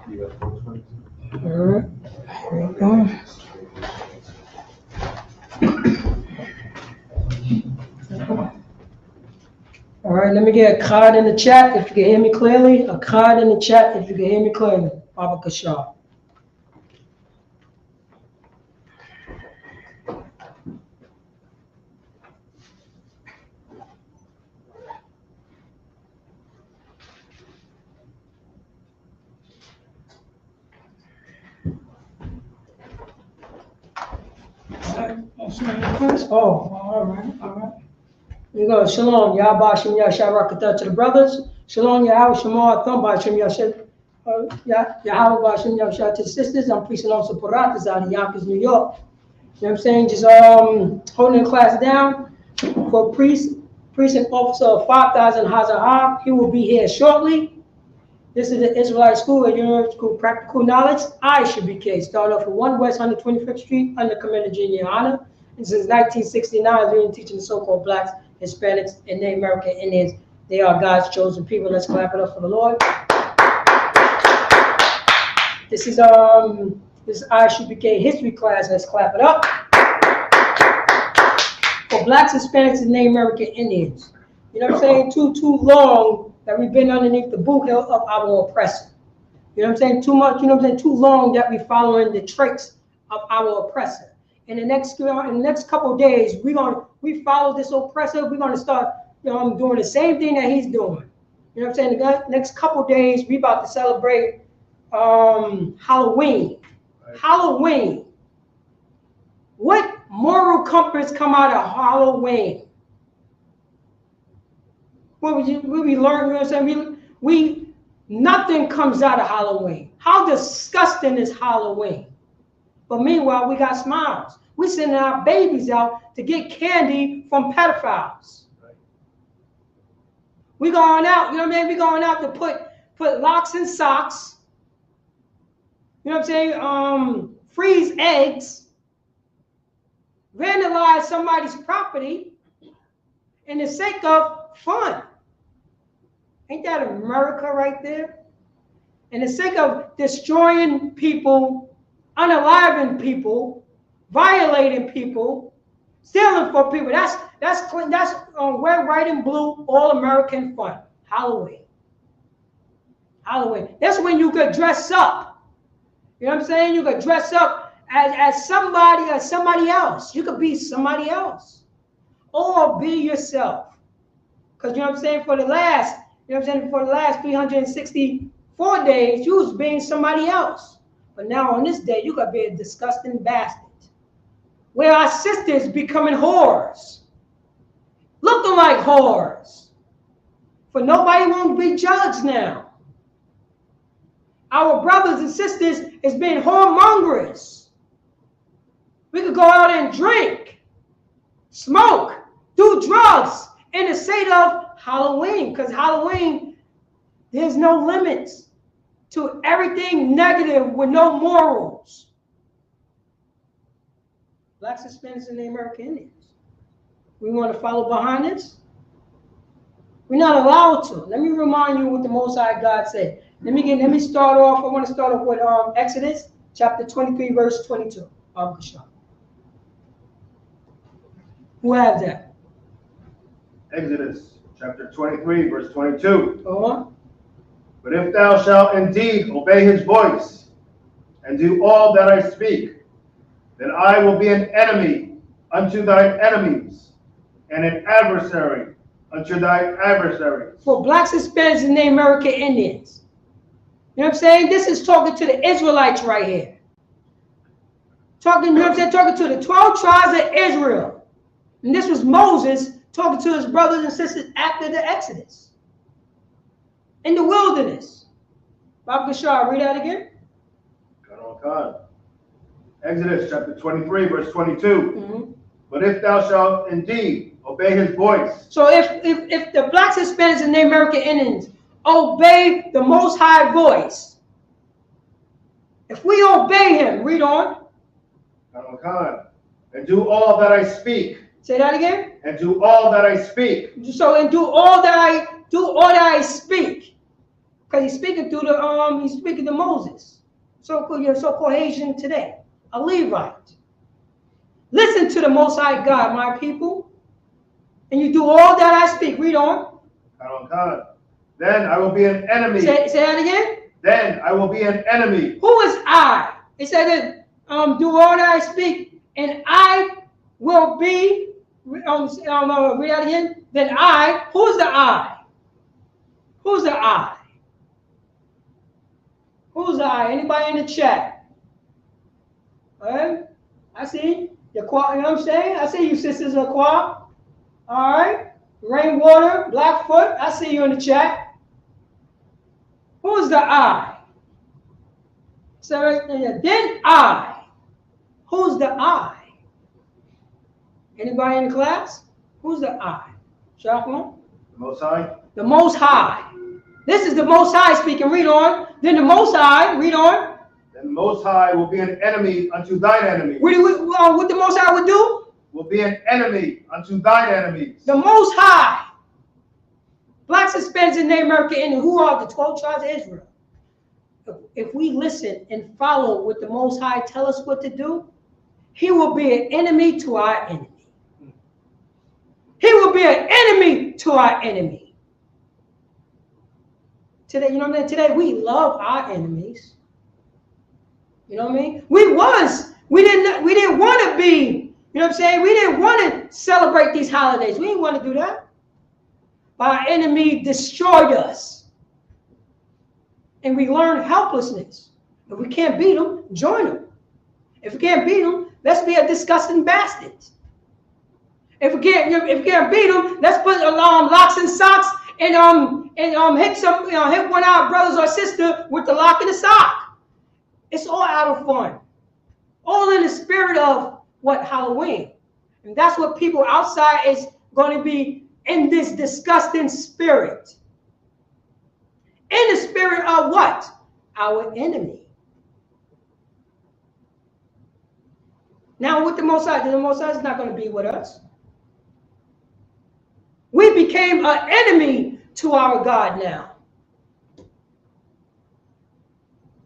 All right. Here we go. All right, let me get a card in the chat if you can hear me clearly. A card in the chat if you can hear me clearly. Baba Kashar. Oh, all right. Here you go. Shalom. Yahba Shem Yasharakata to the brothers. Shalom. Yahweh Shemar Thumba Shem Yasharakata. Yahweh Shem Yasharakata to the sisters. I'm preaching on Separatas out of Yonkers, New York. You know what I'm saying? Just holding the class down for priest and officer of 5,000 Hazahar. He will be here shortly. This is the Israelite School at University School Practical Knowledge. Isupk. Start off at 1 West 125th Street under Commander Junior Honor. And since 1969, we've been teaching the so-called blacks, Hispanics, and Native American Indians. They are God's chosen people. Let's clap it up for the Lord. This is Isupk history class. Let's clap it up. For blacks, Hispanics, and Native American Indians. You know what I'm saying? Too long that we've been underneath the boot heel of our oppressor. You know what I'm saying? Too much, you know what I'm saying? Too long that we're following the tricks of our oppressor. In the next couple of days, we follow this oppressor. We're gonna start doing the same thing that he's doing. You know what I'm saying? The next couple of days, we about to celebrate Halloween. Right. Halloween. What moral compass come out of Halloween? What we learn, you know what I'm saying? Nothing comes out of Halloween. How disgusting is Halloween? But meanwhile, we got smiles. We're sending our babies out to get candy from pedophiles. Right. We going out, you know what I mean? We going out to put locks in socks. You know what I'm saying? Freeze eggs. Vandalize somebody's property in the sake of fun. Ain't that America right there? In the sake of destroying people, unaliving people, violating people, stealing from people. That's red, white, and blue, all American fun. Halloween. Halloween. That's when you could dress up. You know what I'm saying? You could dress up as somebody or somebody else. You could be somebody else. Or be yourself. Because you know what I'm saying? For the last 364 days, you was being somebody else. But now on this day, you could be a disgusting bastard. Where our sisters becoming whores. Looking like whores. For nobody won't be judged now. Our brothers and sisters is being whoremongers. We could go out and drink, smoke, do drugs in the state of Halloween, because Halloween, there's no limits to everything negative with no morals. Blacks, Hispanics, and the American Indians. We want to follow behind this? We're not allowed to. Let me remind you what the Most High God said. Let me start off. I want to start off with Exodus chapter 23, verse 22. Who has that? Exodus chapter 23, verse 22. Uh-huh. But if thou shalt indeed obey his voice and do all that I speak, then I will be an enemy unto thy enemies and an adversary unto thy adversaries. For blacks, Hispanics, and the American Indians. You know what I'm saying? This is talking to the Israelites right here. Talking, you know what I'm saying? Talking to the 12 tribes of Israel. And this was Moses talking to his brothers and sisters after the Exodus. In the wilderness. Baba Bashar, read that again. God. Exodus chapter 23, verse 22. Mm-hmm. But if thou shalt indeed obey his voice. So if the blacks, Hispanics, and the American Indians obey the Most High voice, if we obey him, read on. And do all that I speak. Say that again. And do all that I speak. So and do all that I speak. Because he's speaking through the he's speaking to Moses, so-called Haitian today, a Levite. Listen to the Most High God, my people, and you do all that I speak. Read on. Then I will be an enemy. Say that again. Then I will be an enemy. Who is I? It said that do all that I speak, and I will be. Read that again. Then I. Who's the I? Who's the I? Who's the I? Anybody in the chat? All right. I see. You know what I'm saying? I see you, sisters Aqua. All right. Rainwater, Blackfoot. I see you in the chat. Who's the I? So then I. Who's the I? Anybody in the class? Who's the I? Shafman? The Most High. The Most High. This is the Most High speaking. Read on. Then the Most High. Read on. Then the Most High will be an enemy unto thine enemies. What the Most High would do? Will be an enemy unto thine enemies. The Most High. Blacks, Hispanics, and Native American Indians, who are the 12 tribes of Israel. If we listen and follow what the Most High tell us what to do, he will be an enemy to our enemy. He will be an enemy to our enemy. Today, you know what I mean? Today we love our enemies. You know what I mean? We didn't want to be, you know what I'm saying? We didn't want to celebrate these holidays. We didn't want to do that. But our enemy destroyed us. And we learned helplessness. If we can't beat them, join them. If we can't beat them, let's be a disgusting bastard. If we can't beat them, let's put locks and socks and hit one of our brothers or sister with the lock and the sock. It's all out of fun. All in the spirit of what? Halloween. And that's what people outside is going to be in this disgusting spirit. In the spirit of what? Our enemy. Now with the Most High is not going to be with us. We became an enemy to our God now.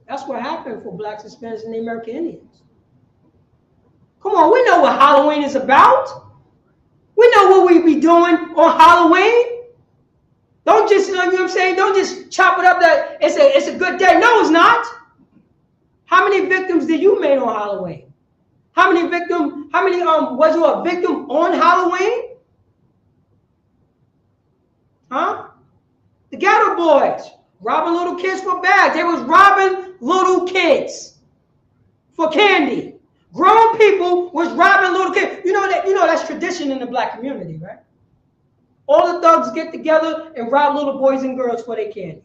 That's what happened for Blacks, Hispanics, and the American Indians. Come on, we know what Halloween is about. We know what we be doing on Halloween. Don't just, you know what I'm saying? Don't just chop it up that it's a good day. No, it's not. How many victims did you make on Halloween? How many was you a victim on Halloween? Huh? The Ghetto Boys robbing little kids for bags. They was robbing little kids for candy. Grown people was robbing little kids. You know that's tradition in the black community, right? All the thugs get together and rob little boys and girls for their candy.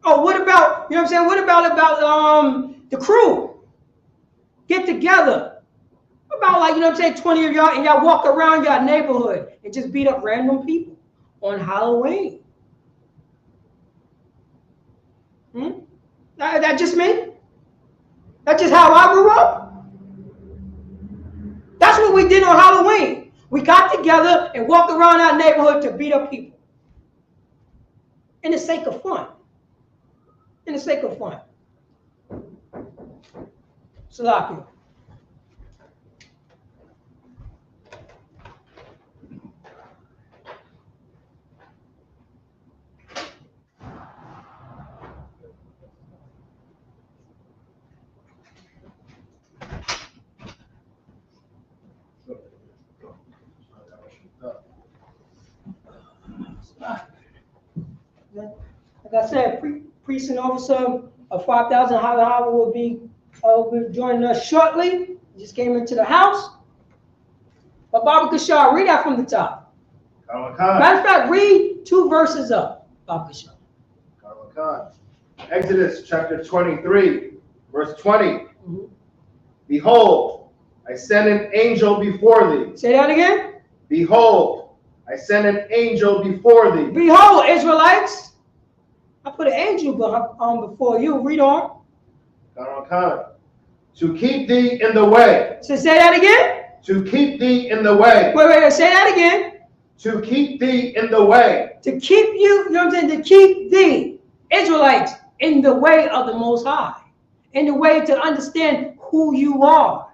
Oh, what about, you know what I'm saying? What about the crew? Get together. About, like, you know what I'm saying, 20 of y'all, and y'all walk around your neighborhood and just beat up random people on Halloween. That just me? That's just how I grew up? That's what we did on Halloween. We got together and walked around our neighborhood to beat up people. In the sake of fun. In the sake of fun. Salakia. Like I said, priest and officer of 5,000 Hava will be joining us shortly. He just came into the house. But Baba Kashar, read that from the top. Matter of fact, read 2 verses up, Baba Kashar. Exodus chapter 23, verse 20. Behold, I send an angel before thee. Say that again. Behold, I send an angel before thee. Behold, Israelites, I put an angel before you. Read on. To keep thee in the way. So say that again. To keep thee in the way. Wait, say that again. to keep thee in the way. To keep you, you know what I'm saying? To keep thee, Israelites, in the way of the Most High. In the way to understand who you are.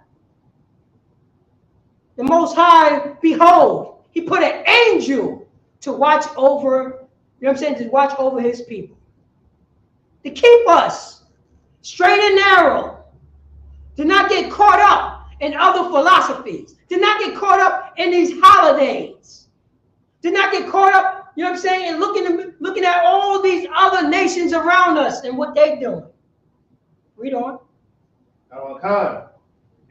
The Most High, behold, he put an angel to watch over, you know what I'm saying? To watch over his people. To keep us straight and narrow. To not get caught up in other philosophies. To not get caught up in these holidays. To not get caught up, you know what I'm saying, and looking at all these other nations around us and what they're doing. Read on.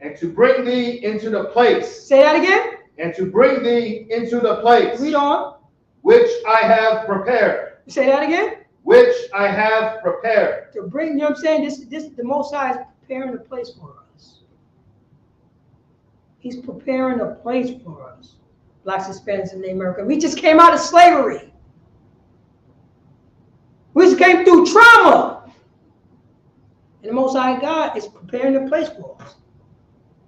And to bring thee into the place. Say that again. And to bring thee into the place. Read on. Which I have prepared. Say that again. Which I have prepared. To bring, you know what I'm saying, this the Most High is preparing a place for us. He's preparing a place for us. Blacks, Hispanics, and Americans. We just came out of slavery. We just came through trauma. And the Most High God is preparing a place for us.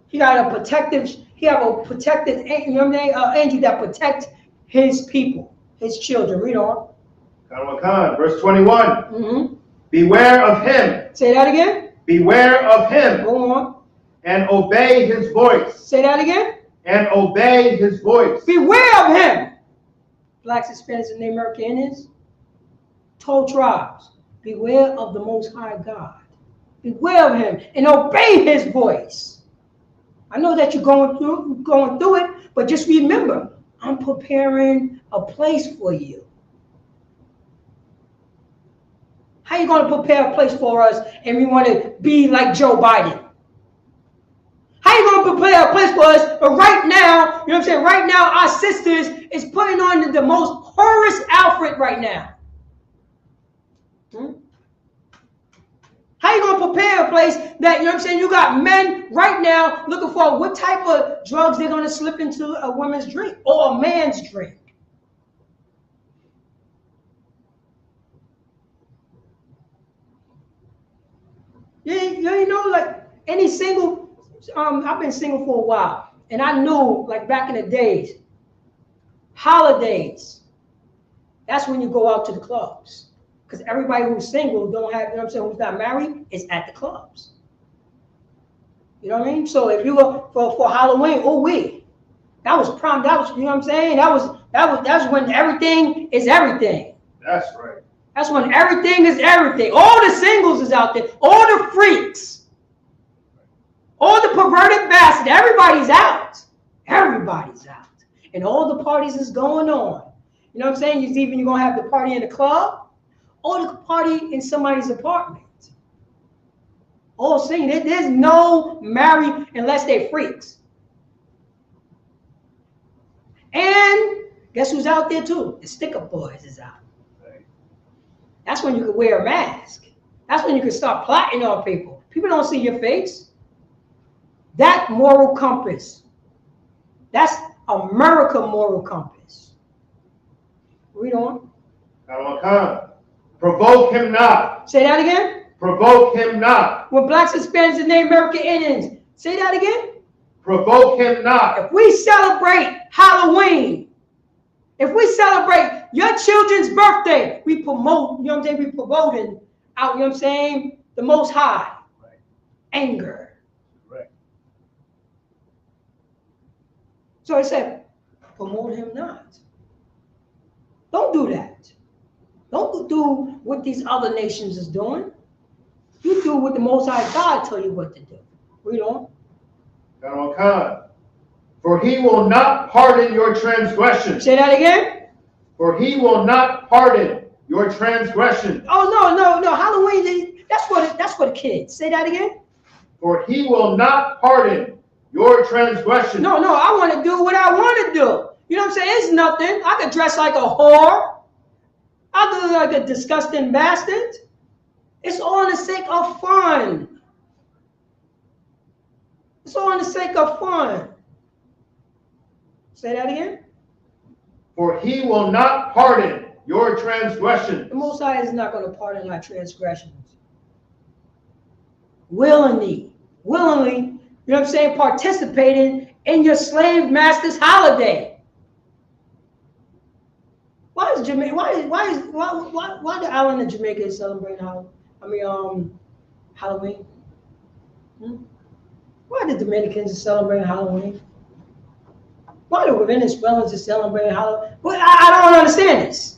He got a protective, he have a protected, you know what I mean, angel that protects his people, his children. Read on. Verse 21. Mm-hmm. Beware of him. Say that again. Beware of him. Go on. And obey his voice. Say that again. And obey his voice. Beware of him. Blacks, Hispanics, and Americans, 12 tribes. Beware of the Most High God. Beware of him and obey his voice. I know that you're going through it, but just remember, I'm preparing a place for you. How are you going to prepare a place for us and we want to be like Joe Biden? How are you going to prepare a place for us? But right now, you know what I'm saying? Right now, our sisters is putting on the most horrorous outfit right now. How you going to prepare a place that, you know what I'm saying, you got men right now looking for what type of drugs they're going to slip into a woman's drink or a man's drink? You know, like any single, I've been single for a while, and I knew, like back in the days, holidays, that's when you go out to the clubs. Because everybody who's single don't have, you know what I'm saying, who's not married, is at the clubs. You know what I mean? So if you go for Halloween, that was prom, that was, you know what I'm saying? That's when everything is everything. That's right. That's when everything is everything. All the singles is out there. All the freaks. All the perverted bastards. Everybody's out. Everybody's out. And all the parties is going on. You know what I'm saying? You're going to have the party in the club or the party in somebody's apartment. All singing. There's no married unless they're freaks. And guess who's out there too? The stick-up boys is out. That's when you can wear a mask. That's when you can start plotting on people. People don't see your face. That moral compass. That's America moral compass. Read on. Provoke him not. Say that again. Provoke him not. When blacks, Hispanics, and Native American Indians. Say that again. Provoke him not. If we celebrate Halloween, if we celebrate your children's birthday, we promote, you know what I'm saying? We promoting out, you know what I'm saying? The Most High. Right. Anger. Right. So it said, promote him not. Don't do that. Don't do what these other nations is doing. You do what the Most High God tell you what to do. Read on. For he will not pardon your transgression. Say that again. For he will not pardon your transgression. Oh, no. Halloween, that's for the kids. Say that again. For he will not pardon your transgression. No, I want to do what I want to do. You know what I'm saying? It's nothing. I could dress like a whore. I could look like a disgusting bastard. It's all in the sake of fun. It's all in the sake of fun. Say that again. For he will not pardon your transgressions. The Most High is not going to pardon our transgressions. Willingly, you know what I'm saying, participating in your slave master's holiday. is Jamaica? Why the island of Jamaica is celebrating Halloween? Why the Dominicans are celebrating Halloween? Why the Venezuelans are celebrating Halloween? Well, I don't understand this.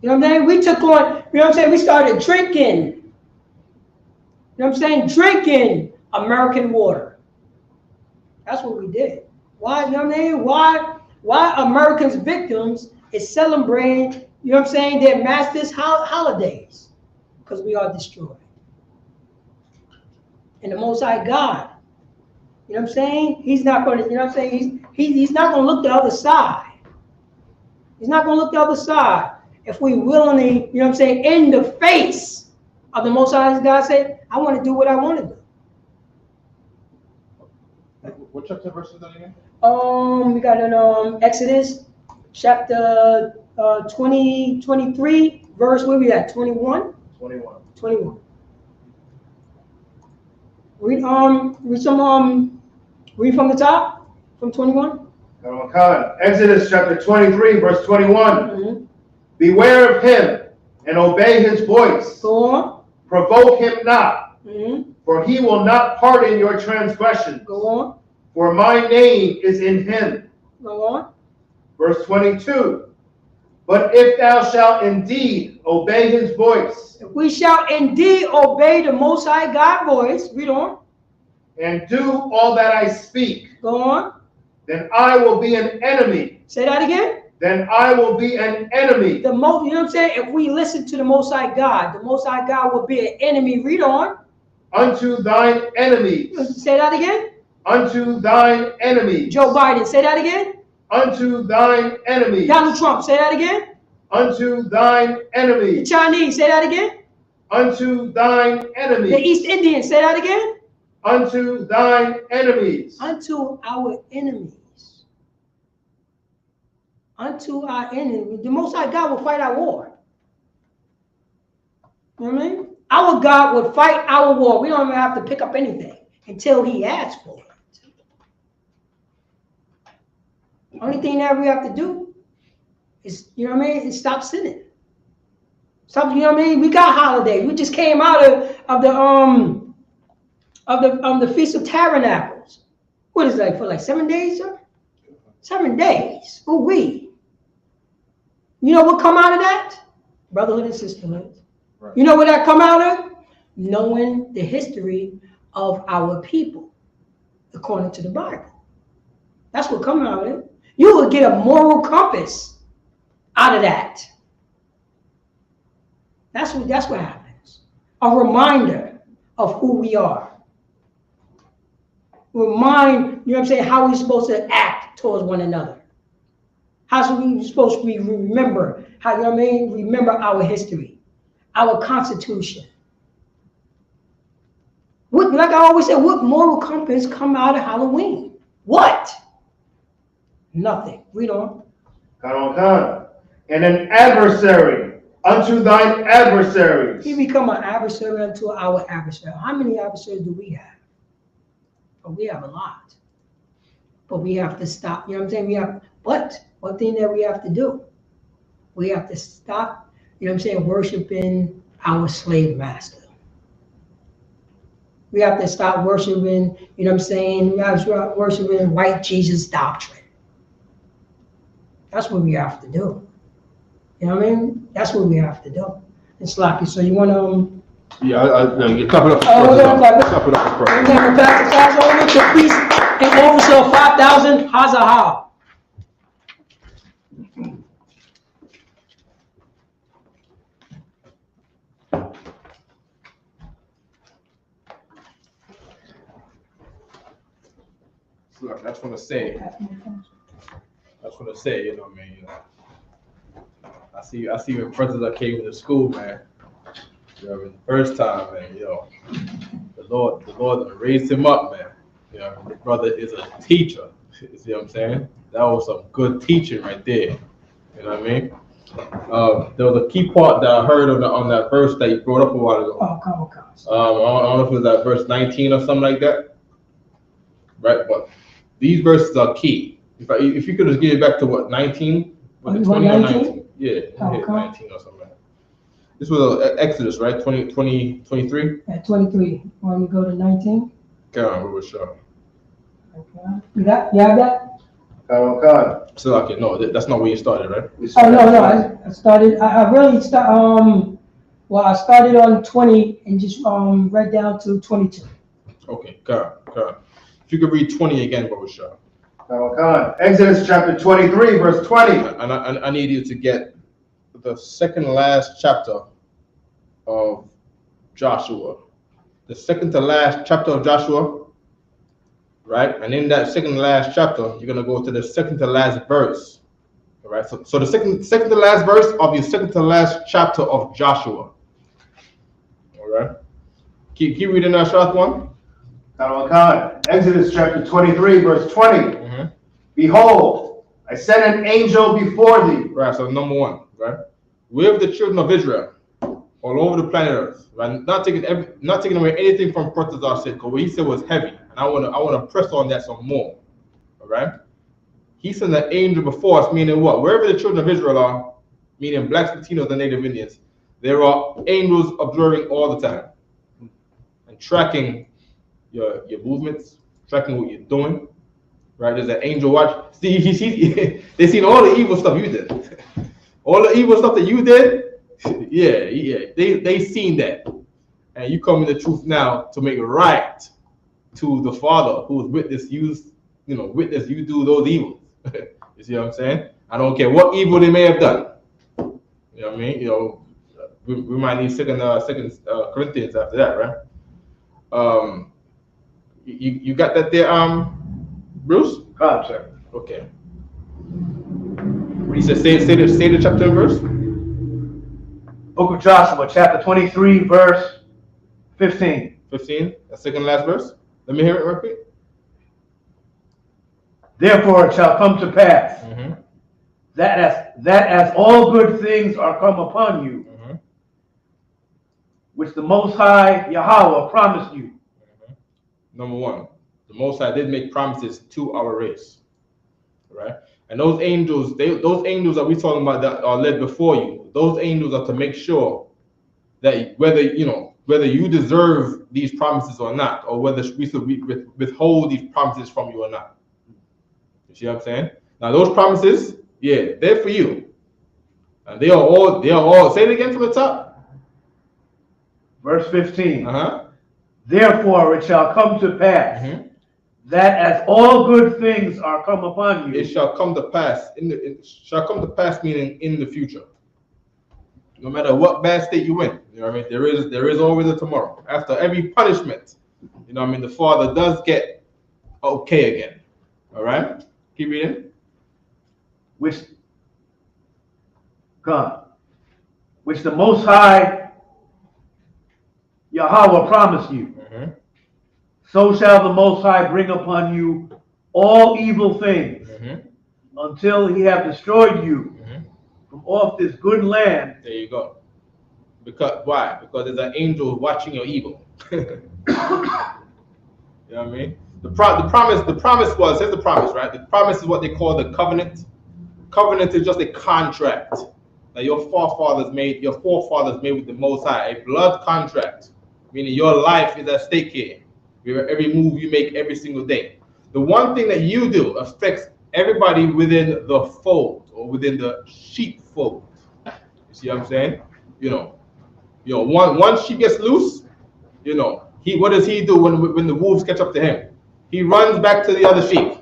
You know what I'm saying? We took on, you know what I'm saying? We started drinking. You know what I'm saying? Drinking American water. That's what we did. Why, you know what I mean? Why Americans victims is celebrating, you know what I'm saying, their masters' holidays? Because we are destroyed. And the Most High God, you know what I'm saying? He's not going to, you know what I'm saying? He's not going to look the other side. He's not going to look the other side. If we willingly, you know what I'm saying, in the face of the Most High God say, I want to do what I want to do. What chapter verse is that again? We got in Exodus chapter 23, verse, where we at? 21? 21. 21. Read from the top, from 21. Exodus chapter 23, verse 21. Mm-hmm. Beware of him and obey his voice. Go on. Provoke him not, Mm-hmm. for he will not pardon your transgressions. Go on. For my name is in him. Go on. Verse 22. But if thou shalt indeed obey his voice, If we shall indeed obey the Most High God voice, read on. and do all that I speak, Go on. then I will be an enemy. Say that again. Then I will be an enemy. You know what I'm saying? If we listen to the Most High God, the Most High God will be an enemy. Read on. Unto thine enemies. Say that again. Unto thine enemies. Joe Biden. Say that again. Unto thine enemies. Donald Trump. Say that again. Unto thine The enemies. Chinese. Say that again. Unto thine The enemies. East Indians. Say that again. Unto thine enemies. Unto our enemies. Unto our enemies. The Most High God will fight our war. You know what I mean? Our God would fight our war. We don't even have to pick up anything until he asks for it. Only thing that we have to do is, you know what I mean, is stop sinning. Stop, you know what I mean? We got holidays. We just came out of the Feast of Tabernacles. What is that, for like 7 days, sir? 7 days. Ooh wee. You know what come out of that? Brotherhood and sisterhood. Right. You know what that come out of? Knowing the history of our people, according to the Bible. That's what come out of it. You will get a moral compass out of that. That's what happens. A reminder of who we are. Remind, you know what I'm saying, how we're supposed to act towards one another. How we supposed to remember, how, you know what I mean, remember our history, our Constitution. What, like I always say, what moral compass come out of Halloween? What? Nothing. Read on. And an adversary unto thine adversaries. He become an adversary unto our adversary. How many adversaries do we have? But we have a lot. But we have to stop. You know what I'm saying? But one thing that we have to do, we have to stop, you know what I'm saying, worshiping our slave master. We have to stop worshiping, you know what I'm saying, we have to stop worshiping white Jesus doctrine. That's what we have to do. You know what I mean? That's what we have to do. And Sloppy, so you want to... Yeah, you clap it up for clap it up for We're going to pass the flags over to Priest and Officer 5,000 Hazahal. Look, I just want to say, you know what I mean? You know, I see when brothers that came into school, man. You know, I mean, the first time, man. You know, the Lord raised him up, man. You know, the brother is a teacher. You see what I'm saying? That was some good teaching right there. You know what I mean? There was a key part that I heard on that verse that you brought up a while ago. Oh, come on. I don't know if it was that verse 19 or something like that. Right, but these verses are key. If you could just give it back to what, 19? Was it You 20 want or 19? 19? Yeah, Okay. 19 or something like that. This was Exodus, right? 23? At 23. Want me to go to 19? Come on, we were sure. Okay. You have that? Khan. So, okay, no, that's not where you started, right? Oh, no, I started, I really I started on 20 and just, read down to 22. Okay, come on. If you could read 20 again, but we're sure. Khan. Exodus chapter 23, verse 20. And I need you to get the second last chapter of Joshua. The second to last chapter of Joshua, right? And in that second to last chapter, you're going to go to the second to last verse. All right? So the second to last verse of your second to last chapter of Joshua. All right? Keep reading that short one. Khan. Exodus chapter 23, verse 20. Mm-hmm. Behold, I send an angel before thee. Right, so number one, right? With the children of Israel all over the planet Earth, right? Not taking away anything from Protestant said, because what he said was heavy, and I wanna press on that some more. All right? He sent an angel before us, meaning what? Wherever the children of Israel are, meaning blacks, Latinos, and Native Indians, there are angels observing all the time and tracking your movements, tracking what you're doing. Right? There's an angel watch. See, they seen all the evil stuff you did. All the evil stuff that you did, yeah. They seen that. And you come in the truth now to make it right to the Father who's witnessed you do those evils. You see what I'm saying? I don't care what evil they may have done. You know what I mean? We might need second Corinthians after that, right? You got that there, Bruce? Sir. Okay. What he said, say the chapter and verse. Book of Joshua, chapter 23, verse 15. 15, the second last verse. Let me hear it real quick. Therefore it shall come to pass Mm-hmm. that as all good things are come upon you, Mm-hmm. which the Most High Yahweh promised you. Mm-hmm. Number one, the Most High did make promises to our race, right? And those angels that we're talking about that are led before you, those angels are to make sure that whether you deserve these promises or not, or whether we should withhold these promises from you or not. You see what I'm saying? Now those promises, yeah, they're for you, and they are all. Say it again from the top. Verse 15. Uh-huh. Therefore it shall come to pass Mm-hmm. that as all good things are come upon you. It shall come to pass. It shall come to pass, meaning in the future. No matter what bad state you in, you know what I mean? There is always a tomorrow. After every punishment, you know what I mean? The Father does get okay again. All right? Keep reading. Which the Most High Yahweh promised you. Mm-hmm. So shall the Most High bring upon you all evil things Mm-hmm. until he have destroyed you Mm-hmm. from off this good land. There you go. Why? Because there's an angel watching your evil. You know what I mean? The promise was, here's the promise, right? The promise is what they call the covenant. Covenant is just a contract that your forefathers made with the Most High, a blood contract, meaning your life is at stake here. Every move you make every single day. The one thing that you do affects everybody within the fold or within the sheepfold. You see what I'm saying? One sheep gets loose, what does he do when the wolves catch up to him? He runs back to the other sheep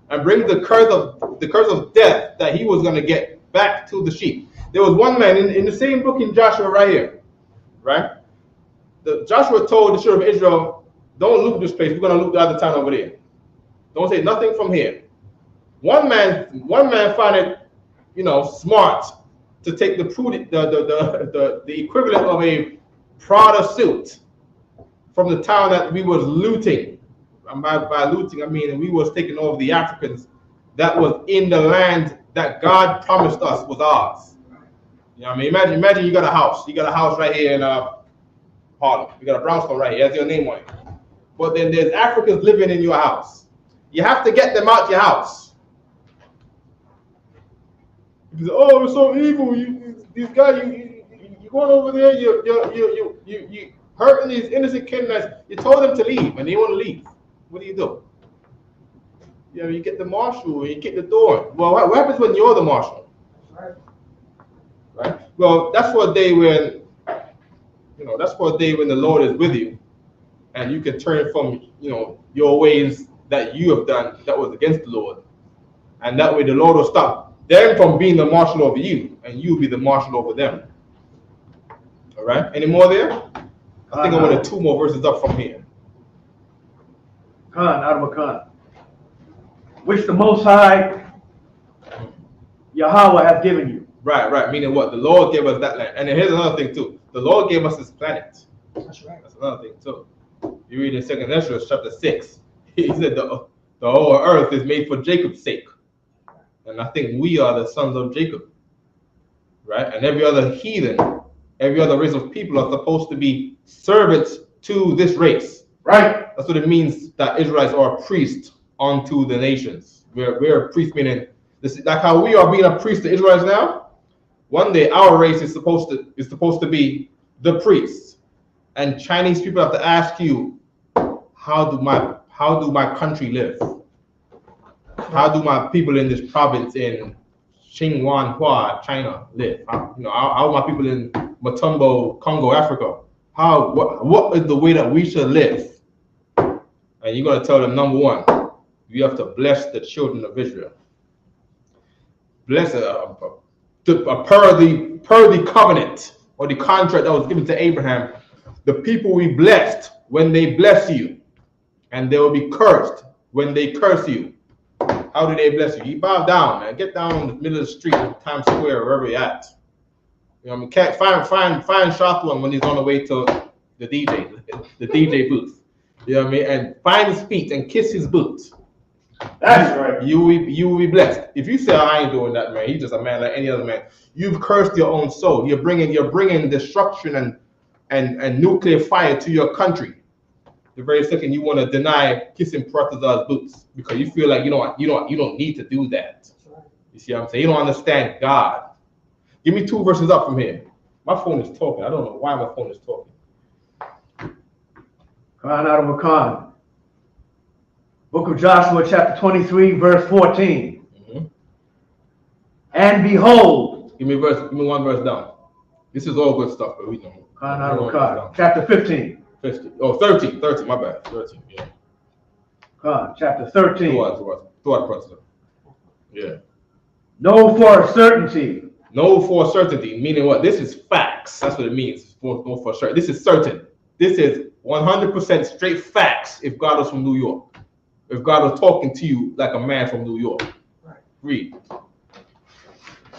and brings the curse of death that he was going to get back to the sheep. There was one man in the same book in Joshua right here, right? Joshua told the children of Israel, don't loot this place. We're going to loot the other town over there. Don't say nothing from here. One man found it, smart to take the equivalent of a Prada suit from the town that we was looting. And by looting, I mean we was taking over the Africans that was in the land that God promised us was ours. You know what I mean? Imagine you got a house. You got a house right here in Harlem. You got a brownstone right here. Has your name on it. But then there's Africans living in your house. You have to get them out your house. You say, oh, it's so evil. These guys, you going over there, you hurting these innocent kids. You told them to leave, and they want to leave. What do? You know, you get the marshal, and you kick the door. Well, what happens when you're the marshal? Right? Well, that's for a day when, that's for a day when the Lord is with you, and you can turn from, your ways that you have done that was against the Lord, and that way the Lord will stop them from being the marshal over you, and you be the marshal over them. All right? Any more there? I think I wanted 2 more verses up from here. Khan, which the Most High Yahweh hath given you. Right. Meaning what? The Lord gave us that land. And then here's another thing too. The Lord gave us this planet. That's right. That's another thing too. You read in 2nd Ezra chapter 6. He said the whole earth is made for Jacob's sake. And I think we are the sons of Jacob. Right? And every other heathen, every other race of people are supposed to be servants to this race. Right. That's what it means that Israelites are priests unto the nations. We're a priest, meaning this is like how we are being a priest to Israelites now. One day our race is supposed to be the priests. And Chinese people have to ask you, how do my country live? How do my people in this province in Xinjiang, China live? How my people in Matumbo, Congo, Africa? What is the way that we should live? And you're going to tell them, number one, you have to bless the children of Israel. Bless per the covenant or the contract that was given to Abraham. The people we blessed when they bless you, and they will be cursed when they curse you. How do they bless you? You bow down, man. Get down in the middle of the street, Times Square, wherever you're at. Can't find Shotland when he's on the way to the DJ booth. You know what I mean? And find his feet and kiss his boots. That's right. You will be blessed. If you say, I ain't doing that, man, he's just a man like any other man. You've cursed your own soul. You're bringing destruction and nuclear fire to your country. The very second you want to deny kissing Protestant's boots because you feel like you don't need to do that. You see what I'm saying? You don't understand God. Give me 2 verses up from here. My phone is talking. I don't know why my phone is talking. Khan out of Khan. Book of Joshua, chapter 23, verse 14. Mm-hmm. And behold. Give me 1 verse down. This is all good stuff, but we know. Khan out of Khan. Chapter 15. 50. Oh, 13, my bad. 13, yeah. Khan, chapter 13. Toward yeah. Know for certainty. Know for certainty, meaning what? This is facts. That's what it means. Know for certain. This is certain. This is 100% straight facts if God was from New York. If God was talking to you like a man from New York. Right. Read.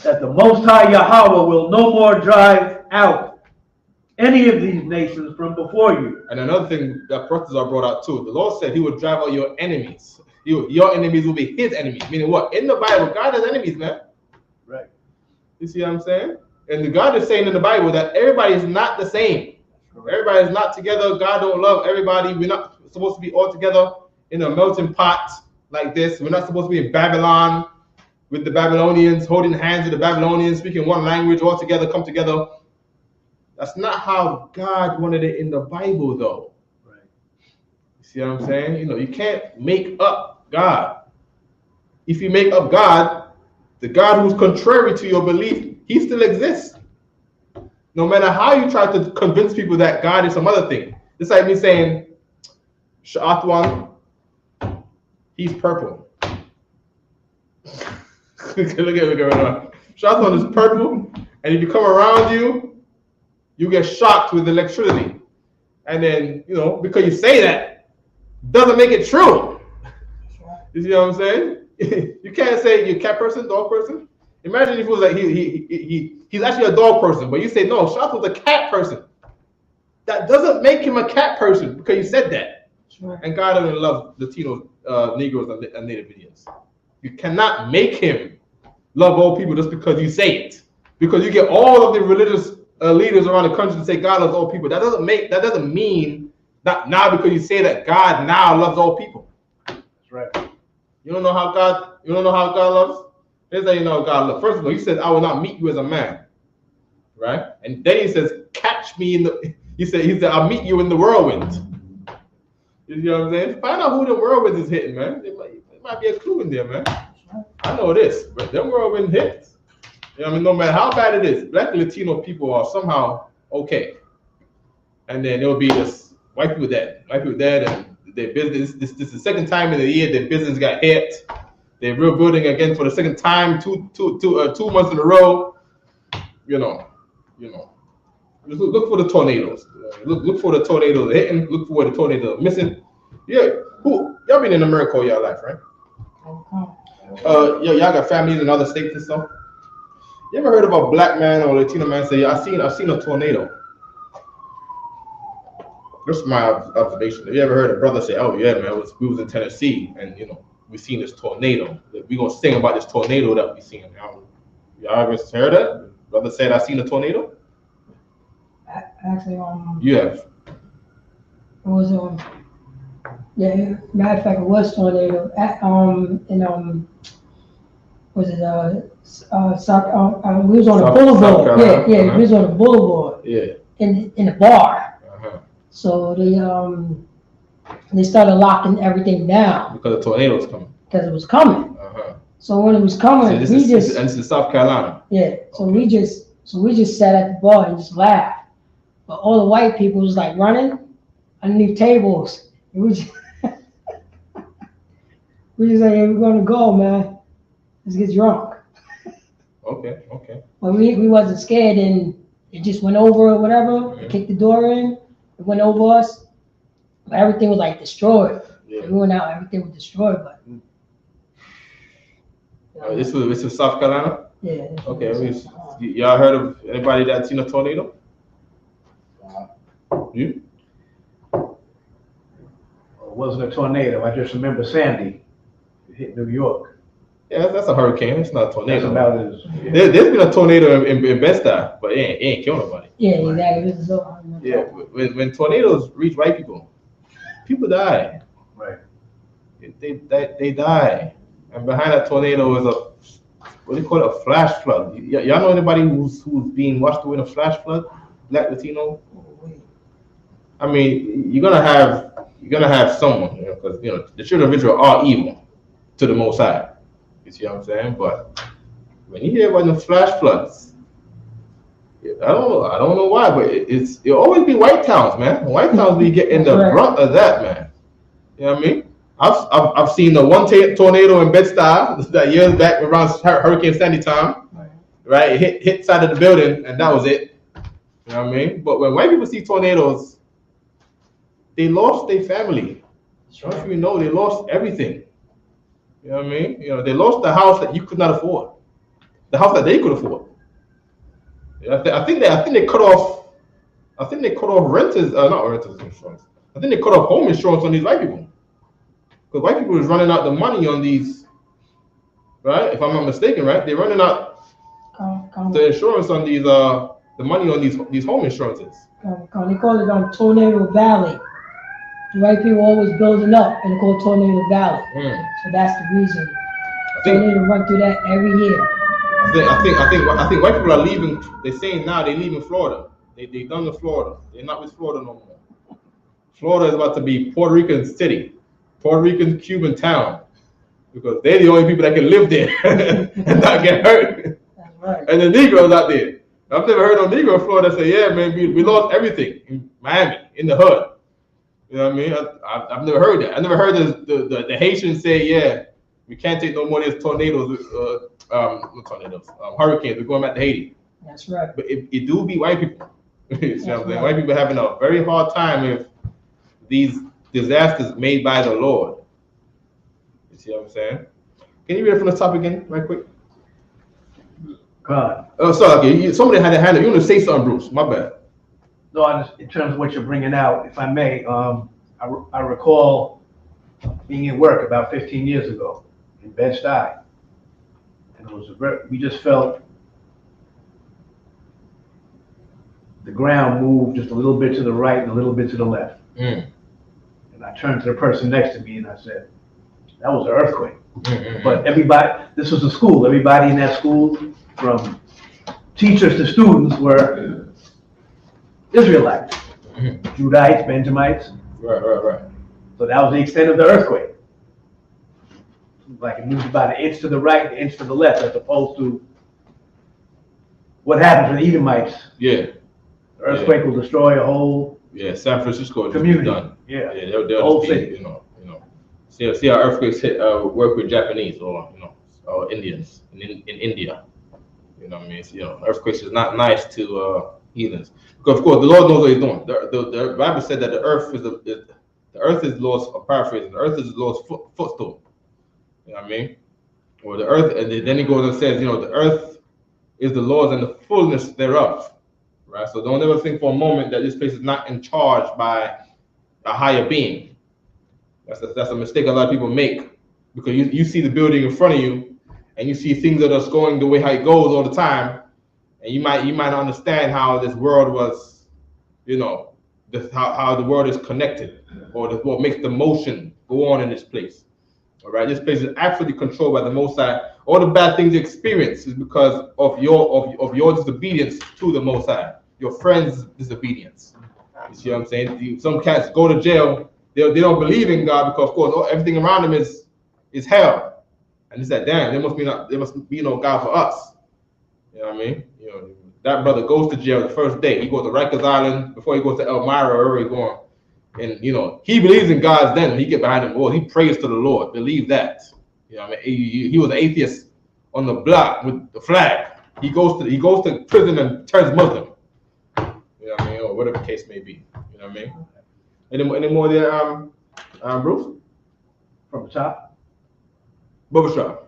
That the Most High Yahweh will no more drive out any of these nations from before you. And another thing that prophets are brought out too. The Lord said he would drive out your enemies. Your enemies will be his enemies. Meaning what? In the Bible, God has enemies, man. Right. You see what I'm saying? And the God is saying in the Bible that everybody is not the same. Everybody is not together. God don't love everybody. We're not supposed to be all together in a melting pot like this. We're not supposed to be in Babylon with the Babylonians, holding hands with the Babylonians, speaking one language, all together, come together. That's not how God wanted it in the Bible, though. Right. You see what I'm saying? You can't make up God. If you make up God, the God who's contrary to your belief, he still exists. No matter how you try to convince people that God is some other thing. It's like me saying, Sha'atwan, he's purple. Look at it. Sha'atwan is purple, and if you come around you get shocked with electricity. And then, because you say that, doesn't make it true. You see what I'm saying? You can't say you're a cat person, dog person. Imagine if it was like he's actually a dog person, but you say, no, Shot was a cat person. That doesn't make him a cat person because you said that. Right. And God doesn't love Latinos, Negroes, and Native Indians. You cannot make him love all people just because you say it. Because you get all of the religious leaders around the country to say God loves all people. That doesn't mean that now because you say that God now loves all people. That's right. You don't know how God loves? Here's how you know God love. First of all, he says, I will not meet you as a man. Right? And then he says, catch me in the, he said, I'll meet you in the whirlwind. You know what I'm saying? Find out who the whirlwind is hitting, man. There might be a clue in there, man. I know this, but them whirlwind hits. You know what I mean? No matter how bad it is, Black and Latino people are somehow okay. And then there'll be this white people dead, and their business. This is the second time in the year their business got hit. They're rebuilding again for the second time, 2 months in a row. You know. Just look for the tornadoes. Look for the tornadoes hitting. Look for where the tornadoes are missing. Yeah, y'all been in America all y'all life, right? Y'all got families in other states and stuff. You ever heard of a black man or Latino man say, "I seen a tornado"? That's my observation. Have you ever heard a brother say, "Oh yeah, man, we was in Tennessee and we seen this tornado. We gonna sing about this tornado that we seen"? Y'all ever heard that? Brother said, "I seen a tornado." Actually, You have. it was yeah. Matter of fact, it was tornado. Was it we was on a boulevard. Yeah, we was on a boulevard. Yeah. In the bar. So they started locking everything down because the tornado was coming. Because it was coming. So when it was coming, this is South Carolina. Yeah. So we just sat at the bar and just laughed. But all the white people was like running underneath tables. And we just like, hey, we're gonna go, man. Let's get drunk. Okay. But we wasn't scared, and it just went over or whatever. It kicked the door in. It went over us. But everything was like destroyed. Yeah. We went out, everything was destroyed. But this was South Carolina. Yeah. Okay. Y'all heard of anybody that's seen a tornado? You? It wasn't a tornado. I just remember Sandy. It hit New York. Yeah, that's a hurricane. It's not a tornado. That's about it. Yeah. There's been a tornado in Bed-Stuy, but it ain't killed nobody. Yeah, exactly. Yeah, when tornadoes reach white people die. Right. They die. And behind that tornado is what do you call it? A flash flood. Y'all know anybody who's being washed away in a flash flood? Black, Latino? I mean, you're gonna have someone, because the children of Israel are evil to the Most High. You see what I'm saying? But when you hear about the flash floods, I don't know why, but it always be white towns, man. White towns be getting the brunt of that, man. You know what I mean? I've seen the one tornado in Bed-Stuy that years back around Hurricane Sandy time, right? It hit side of the building, and that was it. You know what I mean? But when white people see tornadoes, they lost their family. Don't you know they lost everything? You know what I mean? They lost the house that you could not afford, the house that they could afford. I think they cut off. I think they cut off renters, not renters insurance. I think they cut off home insurance on these white people, because white people is running out the money on these. Right? If I'm not mistaken, right? They're running out the insurance on these. The money on these home insurances. They call it Tornado Valley. The white people always building up, and they call it Tornado Valley. So that's the reason. Tornado run through that every year. I think white people are leaving. They're saying now they're leaving Florida. They done with Florida. They're not with Florida no more. Florida is about to be Puerto Rican city, Puerto Rican Cuban town, because they're the only people that can live there and not get hurt. That's right. And the Negroes out there. I've never heard of a Negro in Florida say, "Yeah, man, we lost everything in Miami, in the hood." You know what I mean? I've never heard that. I never heard the Haitians say, "Yeah, we can't take no more of these tornadoes, hurricanes. We're going back to Haiti." That's right. But it do be white people. You see what I'm saying? White people having a very hard time with these disasters made by the Lord. You see what I'm saying? Can you read it from the top again, right quick? God. Oh, sorry. Okay. Somebody had a hand up. You want to say something, Bruce? My bad. No, in terms of what you're bringing out, if I may, I recall being in work about 15 years ago in Bed-Stuy, and it was we just felt the ground moved just a little bit to the right and a little bit to the left. And I turned to the person next to me and I said, "That was an earthquake." But everybody, this was a school, everybody in that school, from teachers to students, were Israelites, Judahites, Benjamites. Right. So that was the extent of the earthquake. Like it moved about an inch to the right, an inch to the left, as opposed to what happened to the Edomites. Yeah. The earthquake will destroy a whole San Francisco community. Done. Yeah. They'll just be, see how earthquakes work with Japanese or Indians in India. You know what I mean? So, earthquakes is not nice to heathens. Because of course the Lord knows what He's doing. The Bible said that the earth is the Lord's, I'm paraphrasing, the earth is the Lord's footstool. You know what I mean? Or the earth, and then He goes and says, the earth is the Lord's and the fullness thereof. Right? So don't ever think for a moment that this place is not in charge by a higher being. That's a mistake a lot of people make, because you see the building in front of you and you see things that are going the way how it goes all the time, and you might not understand how this world was, how the world is connected, or what makes the motion go on in this place. All right, this place is actually controlled by the Most High. All the bad things you experience is because of your disobedience to the Most High, your friends' disobedience. You see what I'm saying? Some cats go to jail. They don't believe in God because, of course, everything around them is hell. And it's like, damn, there must be no God for us. You know what I mean? That brother goes to jail the first day. He goes to Rikers Island before he goes to Elmira, wherever he's going. And he believes in God. Then when he get behind him, he prays to the Lord. Believe that. You know what I mean? He was an atheist on the block with the flag. He goes to prison and turns Muslim. You know what I mean? Or whatever the case may be. You know what I mean? Any more there, Bruce? from the top. Book of Joshua.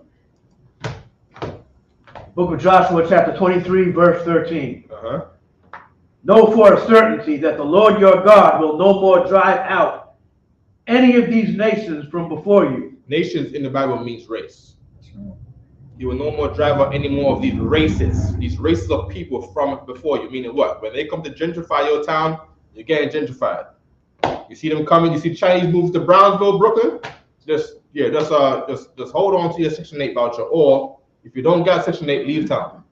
Book of Joshua, chapter 23, verse 13. Uh-huh. Know for a certainty that the Lord your God will no more drive out any of these nations from before you. Nations in the Bible means race. You will no more drive out any more of these races of people from before you. Meaning what? When they come to gentrify your town, you're getting gentrified. You see them coming. You see Chinese moves to Brownsville, Brooklyn. Just hold on to your Section 8 voucher, or if you don't got Section 8, leave town.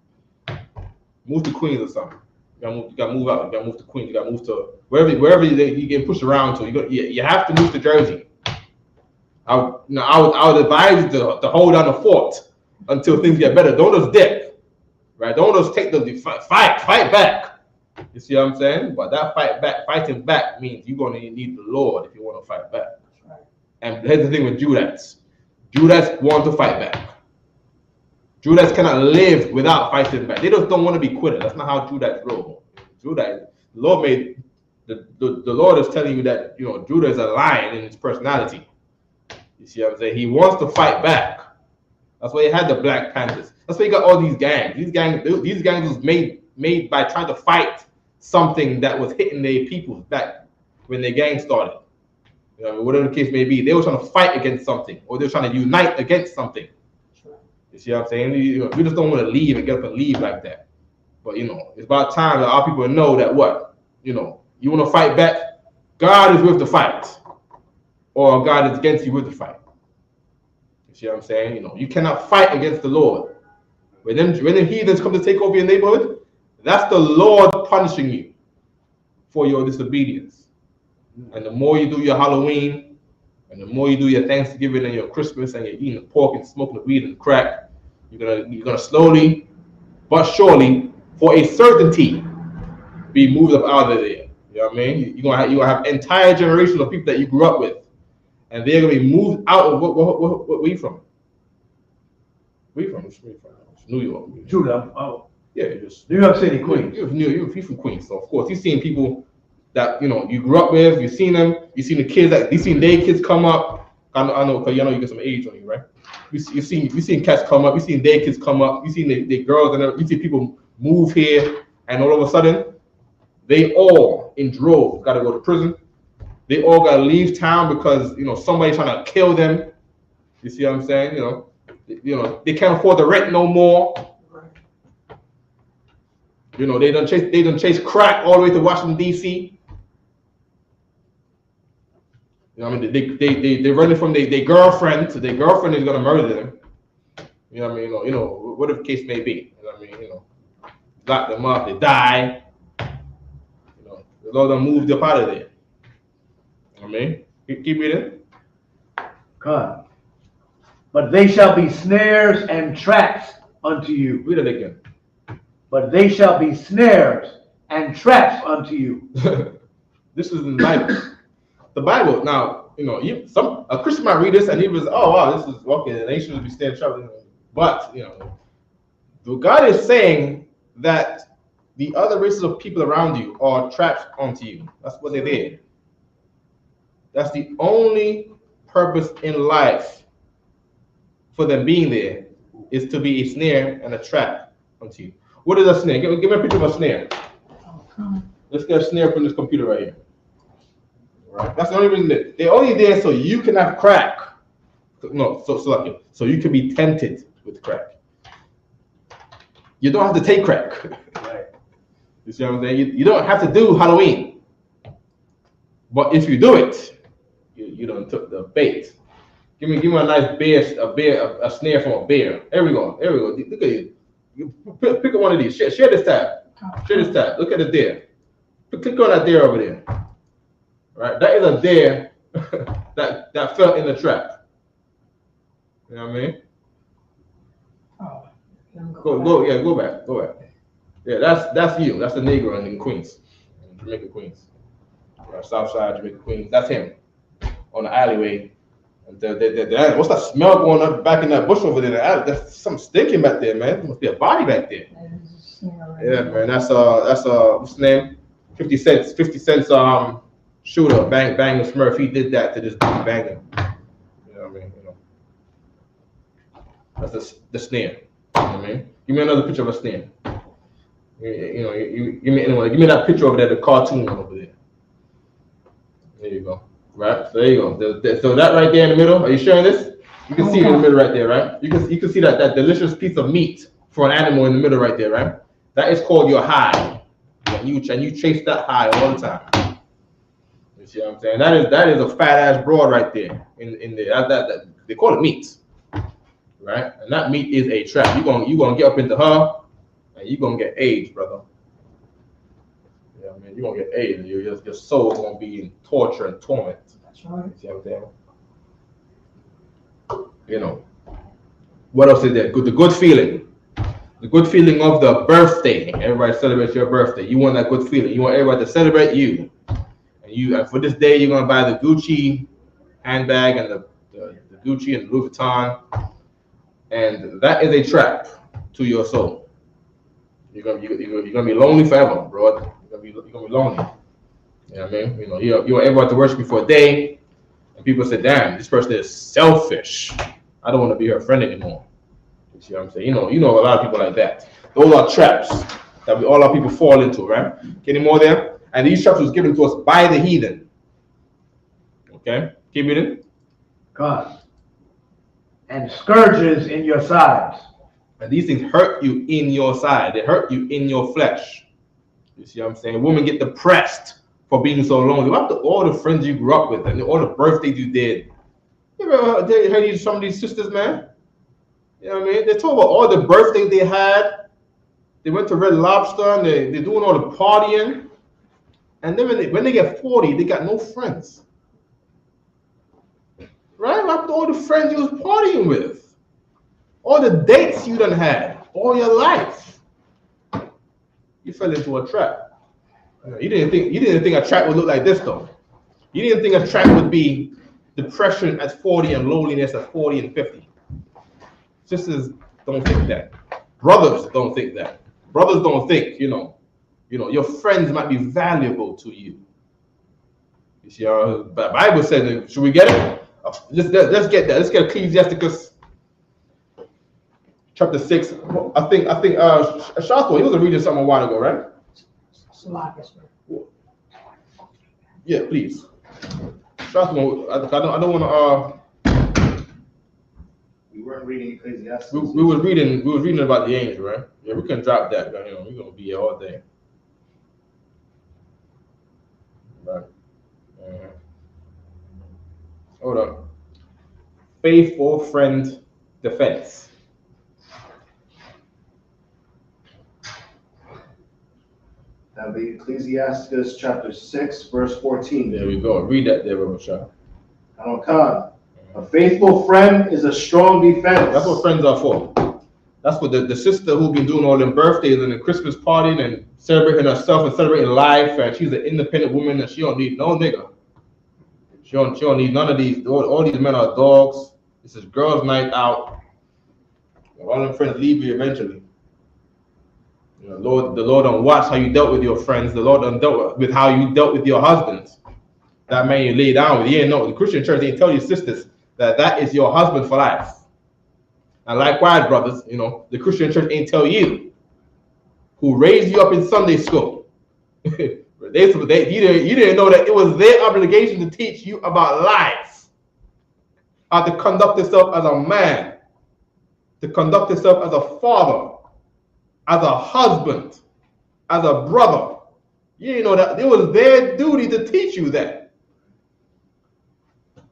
Move to Queens or something. You gotta move out. You gotta move to Queens. You gotta move to wherever you get pushed around to. You have to move to Jersey. I would advise you to hold down the fort until things get better. Don't just dip, right? Don't just take the fight back. You see what I'm saying? But that fighting back means you're gonna need the Lord if you want to fight back. Right. And here's the thing with Judas. Judas want to fight back. Judas cannot live without fighting back. They just don't want to be quitters. That's not how Judas roll. The Lord is telling you that Judah is a lion in his personality. You see what I'm saying? He wants to fight back. That's why he had the Black Panthers. That's why he got all these gangs. These gangs was made by trying to fight something that was hitting their people back when their gang started. Whatever the case may be, they were trying to fight against something, or they were trying to unite against something. You see what I'm saying? We just don't want to leave and get up and leave like that. But it's about time that our people know that you want to fight back, God is with the fight, or God is against you with the fight. You see what I'm saying? You cannot fight against the Lord. When the heathens come to take over your neighborhood, that's the Lord punishing you for your disobedience. And the more you do your Halloween, and the more you do your Thanksgiving and your Christmas, and you're eating the pork and smoking the weed and the crack, you're gonna slowly but surely, for a certainty, be moved up out of there. You know what I mean? You're gonna have entire generations of people that you grew up with, and they're gonna be moved out of what we from? We from New York. Judah. Oh. Yeah, just New York City, Queens. You're from Queens, so of course you've seen people that you grew up with. You've seen them. You've seen the kids you've seen their kids come up. I know because you get some age on you, right? You've seen cats come up. You've seen their kids come up. You've seen the girls, and you see people move here, and all of a sudden, they all in droves got to go to prison. They all got to leave town because somebody's trying to kill them. You see what I'm saying? They can't afford the rent no more. They done chase crack all the way to Washington D.C. You know what I mean? They running from their girlfriend, so their girlfriend is gonna murder them. You know what I mean? You know, whatever the case may be. You know what I mean? You know, lock them up, they die. You know, the Lord done moved up out of there. You know what I mean? Keep reading. God. But they shall be snares and traps unto you. Read it again. But they shall be snares and traps unto you. This is in the Bible. The Bible. Now, you know, a Christian might read this and he was, oh wow, this is okay. The nation will be staying trouble. But you know, God is saying that the other races of people around you are traps onto you. That's what they did. That's the only purpose in life for them being there, is to be a snare and a trap onto you. What is a snare? Give me a picture of a snare. Let's get a snare from this computer right here. Right. That's the only reason they're only there so you can have crack. No, so you can be tempted with crack. You don't have to take crack. Right. You see what I'm saying? You don't have to do Halloween. But if you do it, you don't took the bait. Give me a nice a snare from a bear. There we go. Look at you. You pick up one of these. Share this tab. Share this tab. Look at the deer. Click on that deer over there. Right? That is a deer that fell in the trap. You know what I mean? Go back. Yeah, that's you. That's the Negro in Queens, in Jamaica, Queens. Right, South Side, Jamaica, Queens. That's him on the alleyway. And what's that smell going up back in that bush over there? That's something stinking back there, man. There must be a body back there. Yeah, man. That's what's the name? 50 Cent. 50 Cent's shooter, bang Smurf. He did that to this dude, bang him. You know what I mean? You know. That's the snare. You know what I mean? Give me another picture of a snare. You give me that picture over there, the cartoon one over there. There you go. Right, so there you go. So that right there in the middle, are you sharing this? You can see it in the middle right there, right? You can see that delicious piece of meat for an animal in the middle right there, right? That is called your high. And you chase that high all the time. You see what I'm saying? That is a fat ass broad right there. In there. That they call it meat. Right? And that meat is a trap. You gonna get up into her and you're gonna get AIDS, brother. You know what I mean? You're gonna get AIDS. Your soul is gonna be in torture and torment. That's right. See what I'm saying? You know. What else is there? The good feeling. The good feeling of the birthday. Everybody celebrates your birthday. You want that good feeling. You want everybody to celebrate you. And for this day, you're gonna buy the Gucci handbag and the Gucci and the Louis Vuitton. And that is a trap to your soul. You're gonna be lonely forever, bro. You're gonna be lonely. You know what I mean? You know, you want everyone to worship you for a day, and people say, "Damn, this person is selfish. I don't want to be her friend anymore." You see what I'm saying? You know a lot of people like that. Those are traps that all our people fall into, right? Any more there? And these traps was given to us by the heathen. Okay, keep reading. God. And scourges in your sides. And these things hurt you in your side. They hurt you in your flesh. You see what I'm saying? Women get depressed for being so lonely. What about all the friends you grew up with and all the birthdays you did? You ever heard some of these sisters, man? You know what I mean? They talk about all the birthdays they had. They went to Red Lobster and they're doing all the partying. And then when they get 40, they got no friends. Right? After all the friends you was partying with. All the dates you done had all your life. You fell into a trap. You didn't think a trap would look like this though. You didn't think a trap would be depression at 40 and loneliness at 40 and 50. Sisters don't think that. Brothers don't think that. Brothers don't think, your friends might be valuable to you. You see, the Bible said, should we get it? Let's get that. Let's get Ecclesiasticus chapter 6. I think Shaswa, he was reading something a while ago, right? Yeah, please. Shaswa, I don't want to. We weren't reading Ecclesiastes. We were reading about the angel, right? Yeah, we can drop that. We're gonna be here all day. Right. Hold on. Faithful friend defense. That would be Ecclesiasticus chapter 6, verse 14. There we go. Read that there, Brother Shah. Khan. A faithful friend is a strong defense. That's what friends are for. That's what the sister who been doing all them birthdays and the Christmas partying and celebrating herself and celebrating life, and she's an independent woman and she don't need no nigga. She don't need none of these. All these men are dogs. This is girls' night out. All them friends leave you eventually. You know, the Lord don't watch how you dealt with your friends. The Lord don't dealt with how you dealt with your husbands. That man you lay down with. You ain't know the Christian church didn't tell you sisters that is your husband for life. And likewise, brothers, you know, the Christian church ain't tell you who raised you up in Sunday school. you didn't know that it was their obligation to teach you about life, how to conduct yourself as a man, to conduct yourself as a father, as a husband, as a brother. You didn't know that it was their duty to teach you that.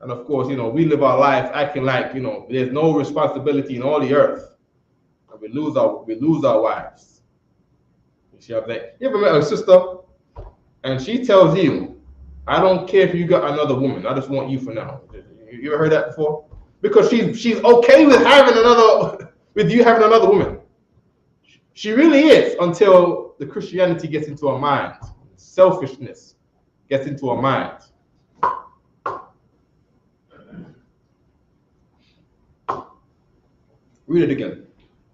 And of course, you know, we live our life acting like, you know, there's no responsibility in all the earth. And we lose our wives. You see what I'm saying? You ever met a sister and she tells you, I don't care if you got another woman, I just want you for now. You ever heard that before? Because she's okay with with you having another woman. She really is, until the Christianity gets into her mind. Selfishness gets into her mind. Read it again.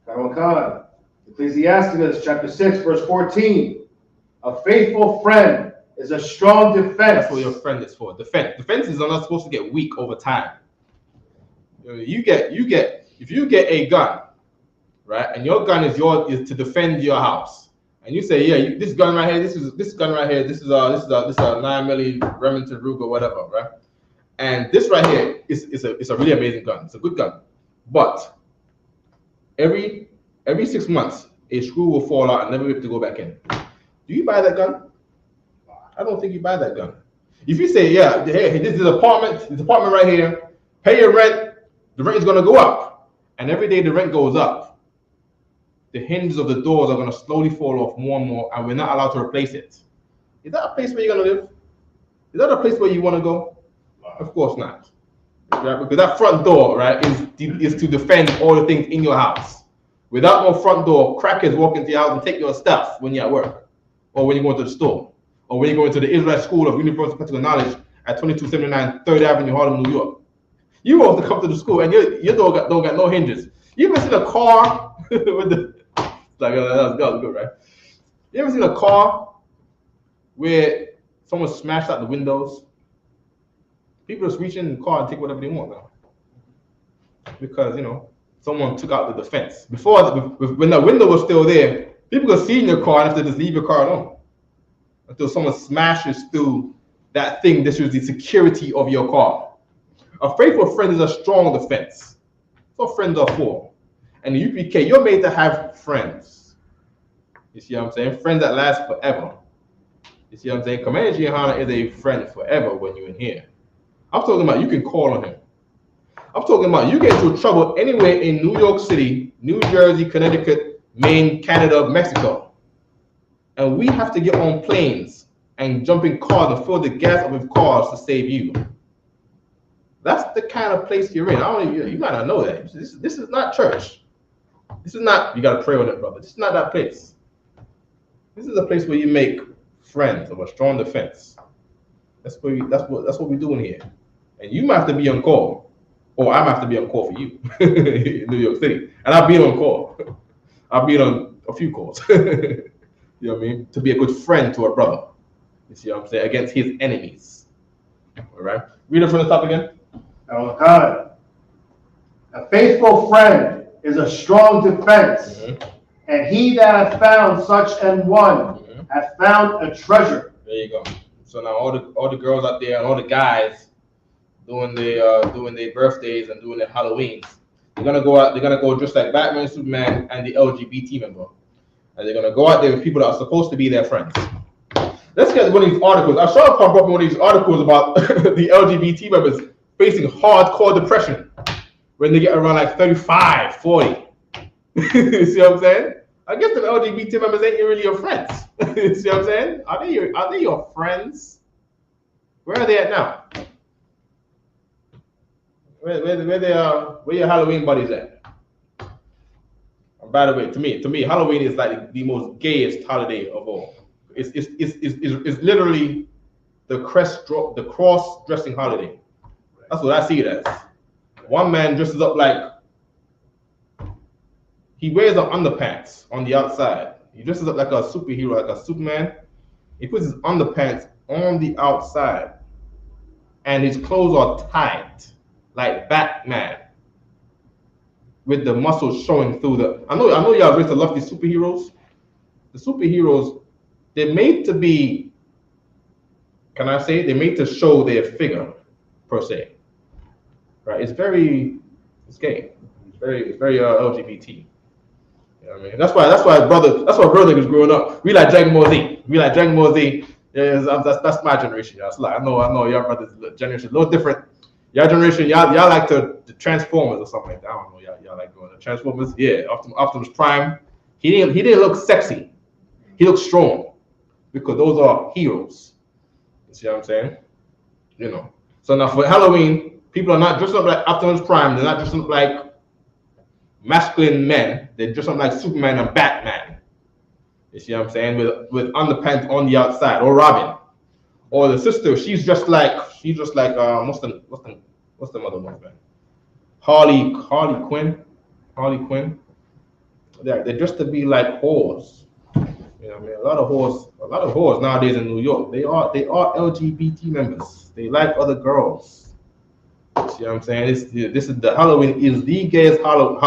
Khan. Ecclesiasticus chapter 6, verse 14. A faithful friend is a strong defense. That's what your friend is for. Defense. Defenses are not supposed to get weak over time. If you get a gun, right, and your gun is to defend your house, and you say, yeah, this gun right here, this gun right here, this is a 9mm Remington Ruger, whatever, right? And this right here is a really amazing gun. It's a good gun, but every 6 months a screw will fall out and never be able to go back in. Do you buy that gun? I don't think you buy that gun. If you say, yeah, hey, this is apartment right here, pay your rent, the rent is gonna go up, and every day the rent goes up, the hinges of the doors are gonna slowly fall off more and more, and we're not allowed to replace it. Is that a place where you're gonna live? Is that a place where you want to go? Of course not. Right? Because that front door, right, is to defend all the things in your house. Without no front door, crackers walk into your house and take your stuff when you're at work, or when you go to the store, or when you go into the Israel School of Universal Practical Knowledge at 2279 3rd Avenue, Harlem, New York. You want to come to the school and your door don't got no hinges. You ever seen a car with the like that was good, right? You ever seen a car where someone smashed out the windows? People just reach in the car and take whatever they want now, because you know someone took out the defense. Before, when the window was still there, people could see in your car and have to just leave your car alone until someone smashes through that thing. This is the security of your car. A faithful friend is a strong defense. That's what friends are for. And the UPK, you're made to have friends. You see what I'm saying? Friends that last forever. You see what I'm saying? Commander Gianna is a friend forever when you're in here. I'm talking about you can call on him. I'm talking about you get into trouble anywhere in New York City, New Jersey, Connecticut, Maine, Canada, Mexico. And we have to get on planes and jump in cars and fill the gas up with cars to save you. That's the kind of place you're in. You might not know that. This is not church. This is not, you got to pray on it, brother. This is not that place. This is a place where you make friends of a strong defense. That's what we're doing here. And you might have to be on call, or I might have to be on call for you in New York City. And I've been on call. I've been on a few calls. You know what I mean? To be a good friend to a brother. You see what I'm saying? Against his enemies. All right. Read it from the top again. God. A faithful friend is a strong defense, and he that hath found such an one hath found a treasure. There you go. So now all the girls out there and all the guys doing their birthdays and doing their Halloweens, they're gonna go out. They're gonna go dressed like Batman, Superman, and the LGBT member, and they're gonna go out there with people that are supposed to be their friends. Let's get one of these articles. I saw a pop up one of these articles about the LGBT members facing hardcore depression when they get around like 35, 40. You see what I'm saying? I guess the LGBT members ain't really your friends. You see what I'm saying? Are they your friends? Where are they at now? Where your Halloween buddies at? And by the way, to me, Halloween is like the most gayest holiday of all. It's literally the cross-dressing holiday. That's what I see it as. One man dresses up like he wears an underpants on the outside. He dresses up like a superhero, like a Superman. He puts his underpants on the outside, and his clothes are tight, like Batman, with the muscles showing through the. I know y'all raised to love these superheroes. The superheroes, they're made to be. Can I say they're made to show their figure, per se. Right? It's gay. It's very LGBT. You know what I mean? That's why brother niggas growing up, we like Dragon Ball Z. Yeah, that's my generation, y'all. So like, I know y'all brothers generation a little different. Y'all generation, y'all like the Transformers or something like that. I don't know, y'all like going to Transformers. Yeah, Optimus Prime. He didn't look sexy. He looked strong because those are heroes. You see what I'm saying? You know. So now for Halloween, people are not dressed up like Optimus Prime. They're not dressed up like masculine men. They dress up like Superman and Batman. You see what I'm saying? With underpants on the outside, or Robin, or the sister. She's just like what's the other one, man? Harley Quinn. They're just to be like whores. You know what I mean? A lot of whores nowadays in New York. They are LGBT members. They like other girls. You see what I'm saying? This is the Halloween is the gayest Halloween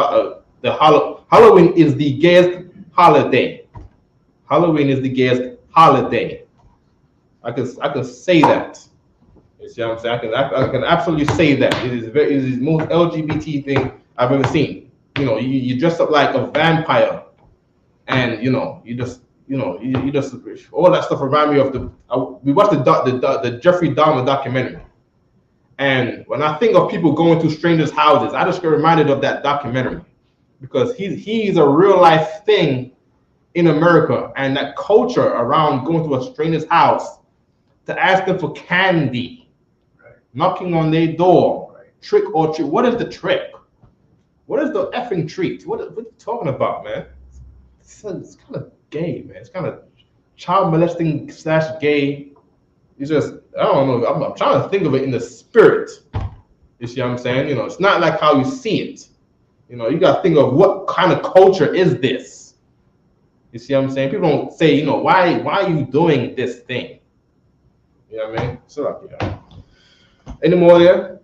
is the gayest holiday. Halloween is the gayest holiday. I can say that. You see what I'm saying? I can absolutely say that. It is the most LGBT thing I've ever seen. You know, you dress up like a vampire, and you just all that stuff remind me of we watched the Jeffrey Dahmer documentary. And when I think of people going to strangers' houses, I just get reminded of that documentary because he's a real life thing in America, and that culture around going to a stranger's house to ask them for candy, right, knocking on their door, right, trick or treat. What is the trick? What is the effing treat? What are you talking about, man? It's kind of gay, man. It's kind of child molesting / gay. It's just, I don't know. I'm trying to think of it in the spirit. You see what I'm saying? You know, it's not like how you see it. You know, you got to think of what kind of culture is this. You see what I'm saying? People don't say, you know, why are you doing this thing? You know what I mean? So, yeah. Any more there?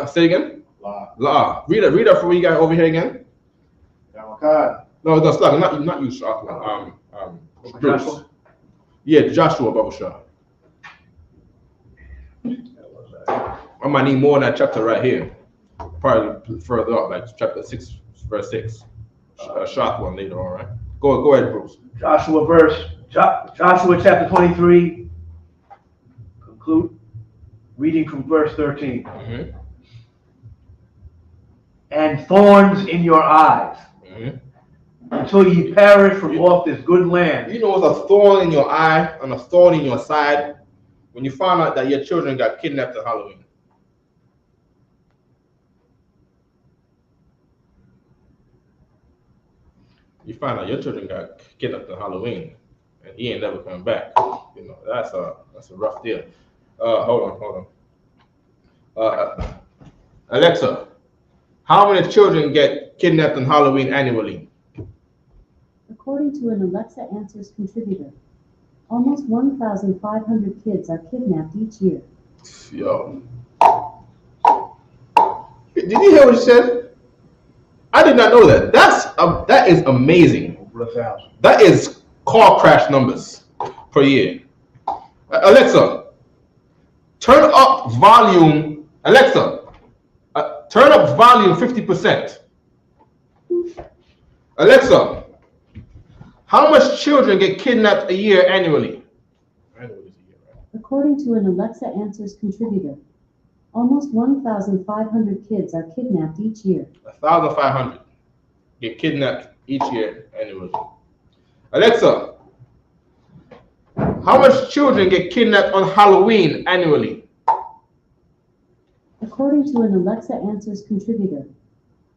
Say again? La. Read that for what you got over here again. No, Slug, not you, Shah. Joshua? Yeah, Joshua Babusha. I might need more in that chapter right here. Probably further up, like chapter 6, verse 6. Shot one later on, right? Go ahead, Bruce. Joshua chapter 23. Conclude. Reading from verse 13. Mm-hmm. And thorns in your eyes, mm-hmm, until ye perish from off this good land. You know what's a thorn in your eye and a thorn in your side? When you find out that your children got kidnapped at Halloween. You find out your children got kidnapped at Halloween and he ain't never coming back. You know, that's a rough deal. Hold on. Alexa, how many children get kidnapped on Halloween annually? According to an Alexa Answers contributor, almost 1,500 kids are kidnapped each year. Yo. Did you hear what she said? I did not know that. That is amazing. That is car crash numbers per year. Alexa, turn up volume. Alexa, turn up volume 50%. Alexa, how much children get kidnapped a year annually? According to an Alexa Answers contributor, Almost 1,500 kids are kidnapped each year. 1,500 get kidnapped each year annually. Alexa, how much children get kidnapped on Halloween annually? According to an Alexa Answers contributor,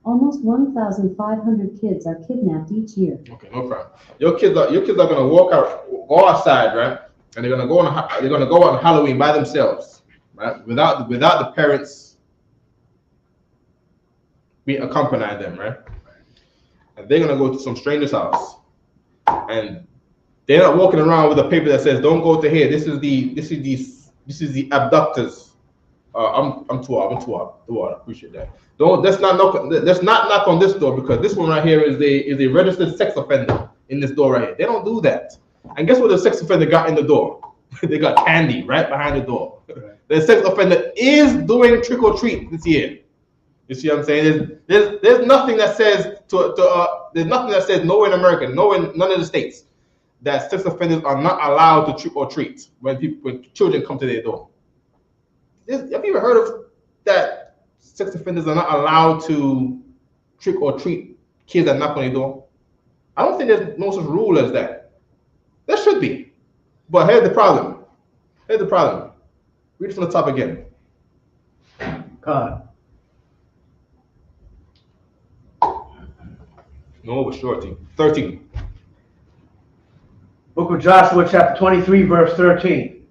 almost 1,500 kids are kidnapped each year. Okay, no problem. Your kids are gonna go outside, right? And they're gonna go on Halloween by themselves, right? Without the parents accompanying them, right? And they're gonna go to some stranger's house, and they're not walking around with a paper that says "Don't go to here." This is the abductors. I'm too hard. I appreciate that. Let's not knock on this door, because this one right here is a registered sex offender in this door right here. They don't do that. And guess what the sex offender got in the door? They got candy right behind the door. Right. The sex offender is doing trick or treat this year. You see what I'm saying? There's nothing that says there's nothing that says nowhere in America, none of the states, that sex offenders are not allowed to trick or treat when children come to their door. Have you ever heard of that? Sex offenders are not allowed to trick or treat kids that knock on their door. I don't think there's no such rule as that. There should be, but here's the problem. Read from the top again. God. No, but 13. Book of Joshua, chapter 23, verse 13.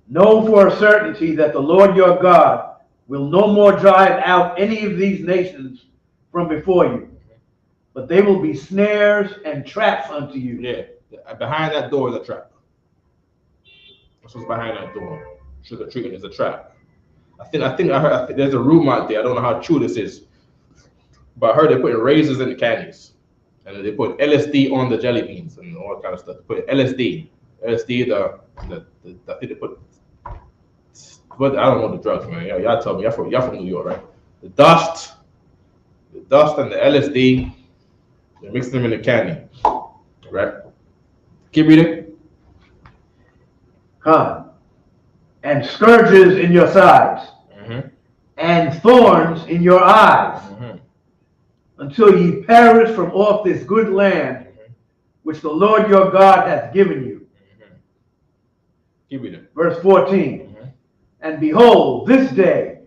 Know for a certainty that the Lord your God will no more drive out any of these nations from before you, but they will be snares and traps unto you. Yeah, behind that door is a trap. That's what's behind that door. Trick or treating is a trap. I think there's a rumor out there. I don't know how true this is, but I heard they're putting razors in the candies, and they put LSD on the jelly beans and all that kind of stuff. They put LSD, I think they put. But I don't know the drugs, man. Y'all tell me. Y'all from New York, right? The dust and the LSD, they mix them in the candy, right? Keep reading. Come. And scourges in your sides, and thorns in your eyes, until ye perish from off this good land, which the Lord your God hath given you. Keep reading. Verse 14. And behold, this day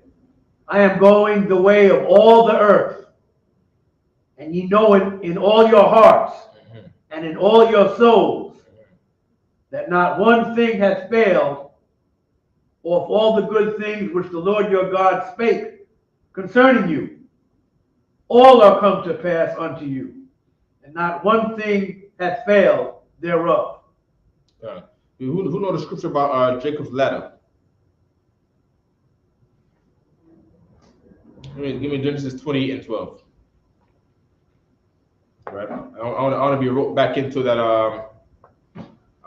I am going the way of all the earth, and ye know it in all your hearts and in all your souls, that not one thing hath failed of all the good things which the Lord your God spake concerning you. All are come to pass unto you, and not one thing hath failed thereof. Who know the scripture about Jacob's ladder? Give me Genesis 28 and 12. Right. I want to be roped back into that. I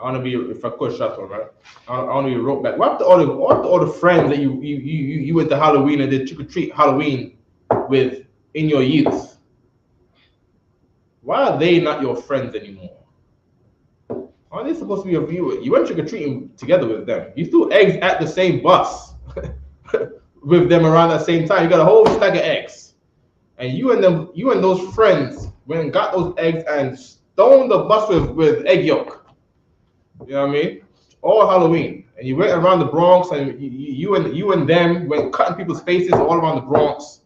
want to be, if I could, shut one, right? I want to be roped back. What all the friends that you went to Halloween and did trick or treat Halloween with in your youth? Why are they not your friends anymore? Are they supposed to be your viewer? You went trick or treating together with them. You threw eggs at the same bus with them around that same time. You got a whole stack of eggs, and you and those friends went and got those eggs and stoned the bus with egg yolk. You know what I mean? All Halloween, and you went around the Bronx, and you and them went cutting people's faces all around the Bronx.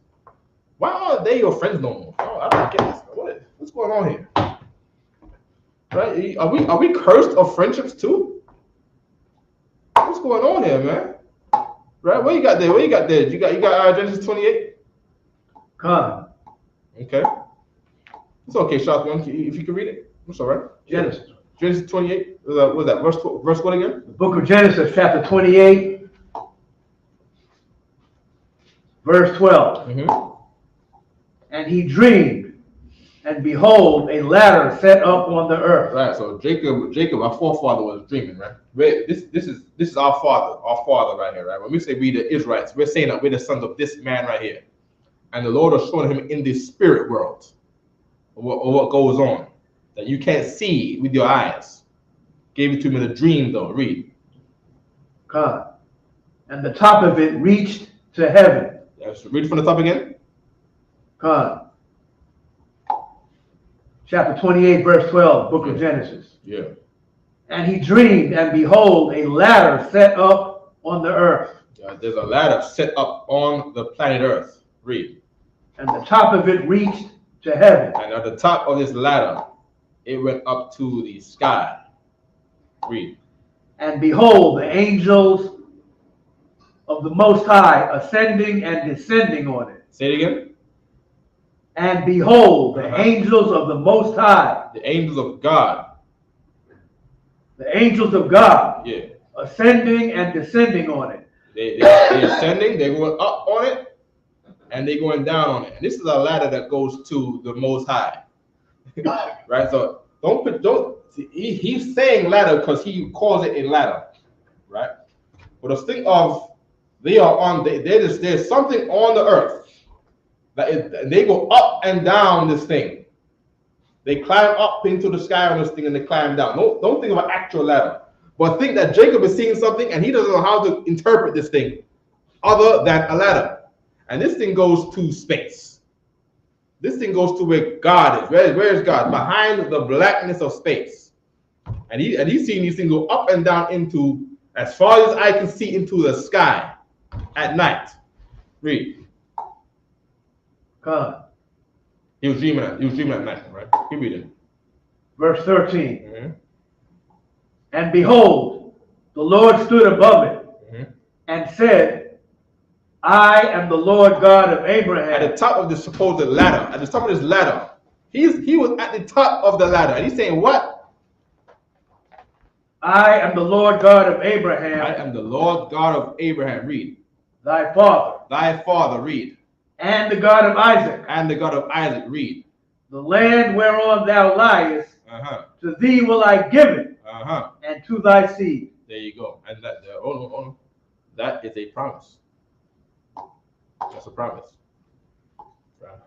Why aren't they your friends no more? I don't get this. What's going on here? Right? Are we cursed of friendships too? What's going on here, man? Right? What you got there? You got Genesis 28. Come. Okay. It's okay, shotgun. If you can read it, it's all right. Genesis 28. What was that? Verse what again? The book of Genesis, chapter 28, verse 12. And he dreamed, and behold, a ladder set up on the earth. Right. So Jacob, our forefather, was dreaming, right? This is our father right here, right? When we say we the Israelites, we're saying that we're the sons of this man right here, and the Lord was showing him in the spirit world what goes on that you can't see with your eyes. Gave it to him in a dream, though. Read. God. And the top of it reached to heaven. Yes, read from the top again. God. Chapter 28, verse 12, book of Genesis. Yeah. And he dreamed, and behold, a ladder set up on the earth. Yeah, there's a ladder set up on the planet Earth. Read. And the top of it reached to heaven. And at the top of this ladder, it went up to the sky. Read. And behold, the angels of the Most High ascending and descending on it. Say it again. And behold, the angels of the Most High. The angels of God. The angels of God. Yeah. Ascending and descending on it. They're ascending, they're going up on it, and they're going down on it. And this is a ladder that goes to the Most High. Right? So he's saying ladder because he calls it a ladder. Right? But the thing of there's something on the earth that they go up and down this thing. They climb up into the sky on this thing and they climb down. Don't think of an actual ladder. But think that Jacob is seeing something and he doesn't know how to interpret this thing other than a ladder. And this thing goes to space. This thing goes to where God is. Where is God? Behind the blackness of space. And he's seeing these things go up and down into, as far as I can see, into the sky at night. Read. God. He was dreaming at night, right? Keep reading. Verse 13. Mm-hmm. And behold, the Lord stood above it and said, I am the Lord God of Abraham. At the top of the supposed ladder, at the top of this ladder, he was at the top of the ladder. And he's saying, what? I am the Lord God of Abraham. I am the Lord God of Abraham. Read. Thy father. Thy father. Read. And the God of Isaac. And the God of Isaac. Read. The land whereon thou liest, to thee will I give it, and to thy seed. There you go. And that is a promise. That's a promise. Right.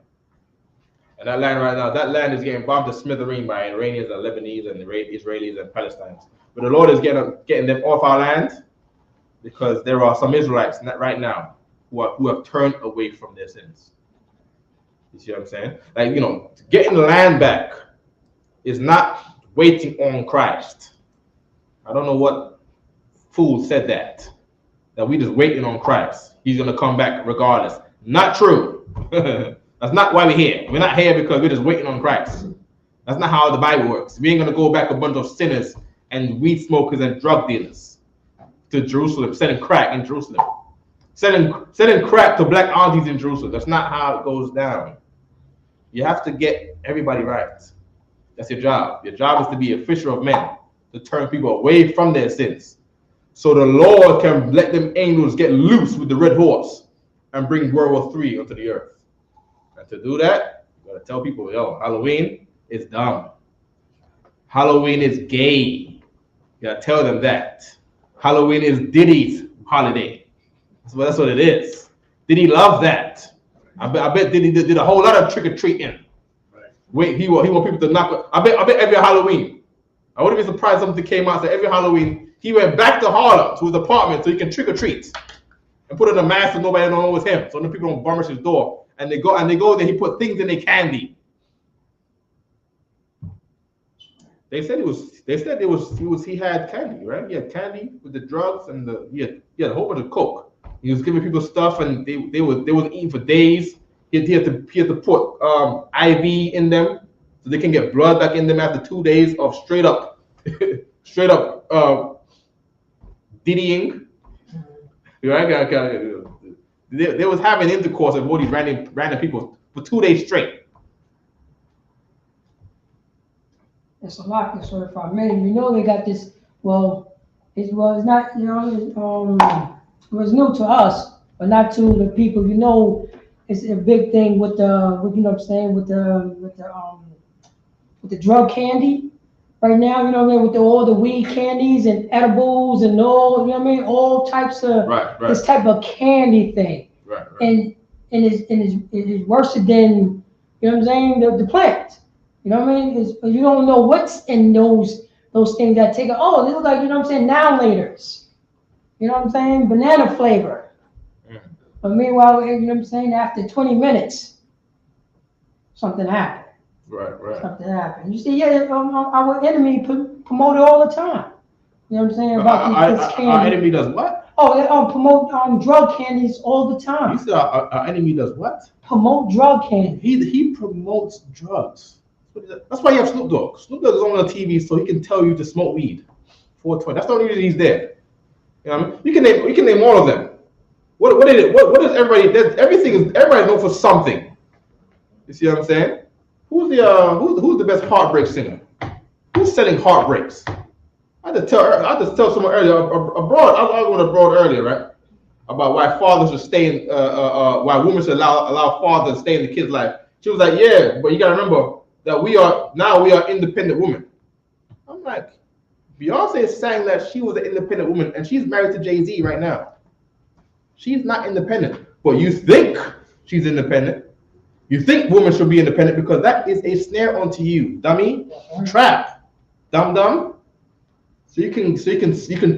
And that land right now, that land is getting bombed to smithereen by Iranians and Lebanese and Israelis and Palestinians. But the Lord is getting them off our land because there are some Israelites right now who have turned away from their sins. You see what I'm saying? Like, getting the land back is not waiting on Christ. I don't know what fool said that we just waiting on Christ. He's going to come back regardless. Not true. That's not why we're here. We're not here because we're just waiting on Christ. That's not how the Bible works. We ain't going to go back a bunch of sinners and weed smokers and drug dealers to Jerusalem, selling crack in Jerusalem. Selling crack to black aunties in Jerusalem. That's not how it goes down. You have to get everybody right. That's your job. Your job is to be a fisher of men, to turn people away from their sins. So the Lord can let them angels get loose with the red horse and bring World War III onto the earth. And to do that, you gotta tell people, Halloween is dumb. Halloween is gay. You gotta tell them that. Halloween is Diddy's holiday. That's what it is. Diddy loves that. I bet Diddy did a whole lot of trick-or-treating. Wait, he want people to knock. I bet every Halloween. I wouldn't be surprised if something came out. So every Halloween, he went back to Harlem to his apartment so he can trick or treat and put on a mask so nobody don't know it was him. So the people don't burnish his door. And they go there. He put things in their candy. They said he had candy, right? He had candy with the drugs and he had a whole bunch of coke. He was giving people stuff and they wasn't eating for days. He had to put IV in them so they can get blood back in them after 2 days of straight up diddying. Right? They was having intercourse with all these random people for 2 days straight. It's a lot. It's sort of for many. They got this. Well, it's not. It was new to us, but not to the people. It's a big thing with what I'm saying, with the drug candy right now, with all the weed candies and edibles and all, all types of this type of candy thing. Right. And it is worse than, the plant. You don't know what's in those things that take. Oh, they look like, now laters. Banana flavor. But meanwhile, you know what I'm saying, after 20 minutes, something happened. Right. Something happened. You see, yeah, our enemy promote it all the time. You know what I'm saying? About this candy. Our enemy does what? Oh, they promote drug candies all the You time. said our enemy does what? Promote drug candy. He promotes drugs. That's why you have Snoop Dogg. Snoop Dogg is on the TV so he can tell you to smoke weed. 420. That's the only reason he's there. You know what I mean? You can name all of them. What is it? What is everybody? Everybody known for something. You see what I'm saying? Who's the best heartbreak singer? Who's selling heartbreaks? I just tell someone earlier abroad. I was going abroad earlier, right? About why fathers should stay in, why women should allow fathers to stay in the kid's life. She was like, yeah, but you gotta remember that we are independent women. I'm like, Beyonce sang that she was an independent woman, and she's married to Jay-Z right now. She's not independent, but you think she's independent. You think women should be independent because that is a snare unto you, dummy, trap, dum. So you can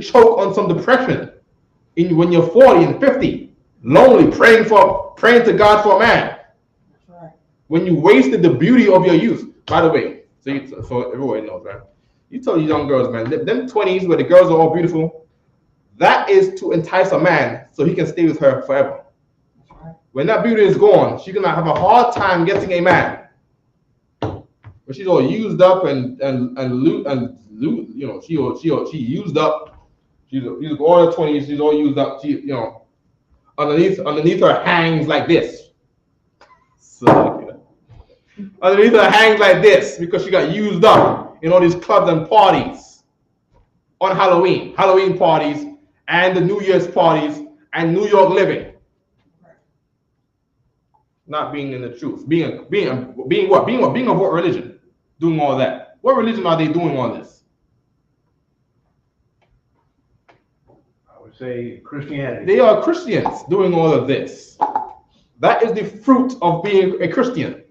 choke on some depression when you're 40 and 50, lonely, praying to God for a man. That's right. When you wasted the beauty of your youth. By the way, so everybody knows, right? You tell these young girls, man, them 20s where the girls are all beautiful, that is to entice a man so he can stay with her forever. That's right. When that beauty is gone, she's gonna have a hard time getting a man. When she's all used up and you know, she used up. She's all her 20s. She's all used up. She, you know, underneath her hangs like this. So, underneath her hangs like this because she got used up in all these clubs and parties on Halloween parties and the New Year's parties and New York living. Not being in the truth. Being what? Being of what religion? Doing all that. What religion are they doing all this? I would say Christianity. They are Christians doing all of this. That is the fruit of being a Christian.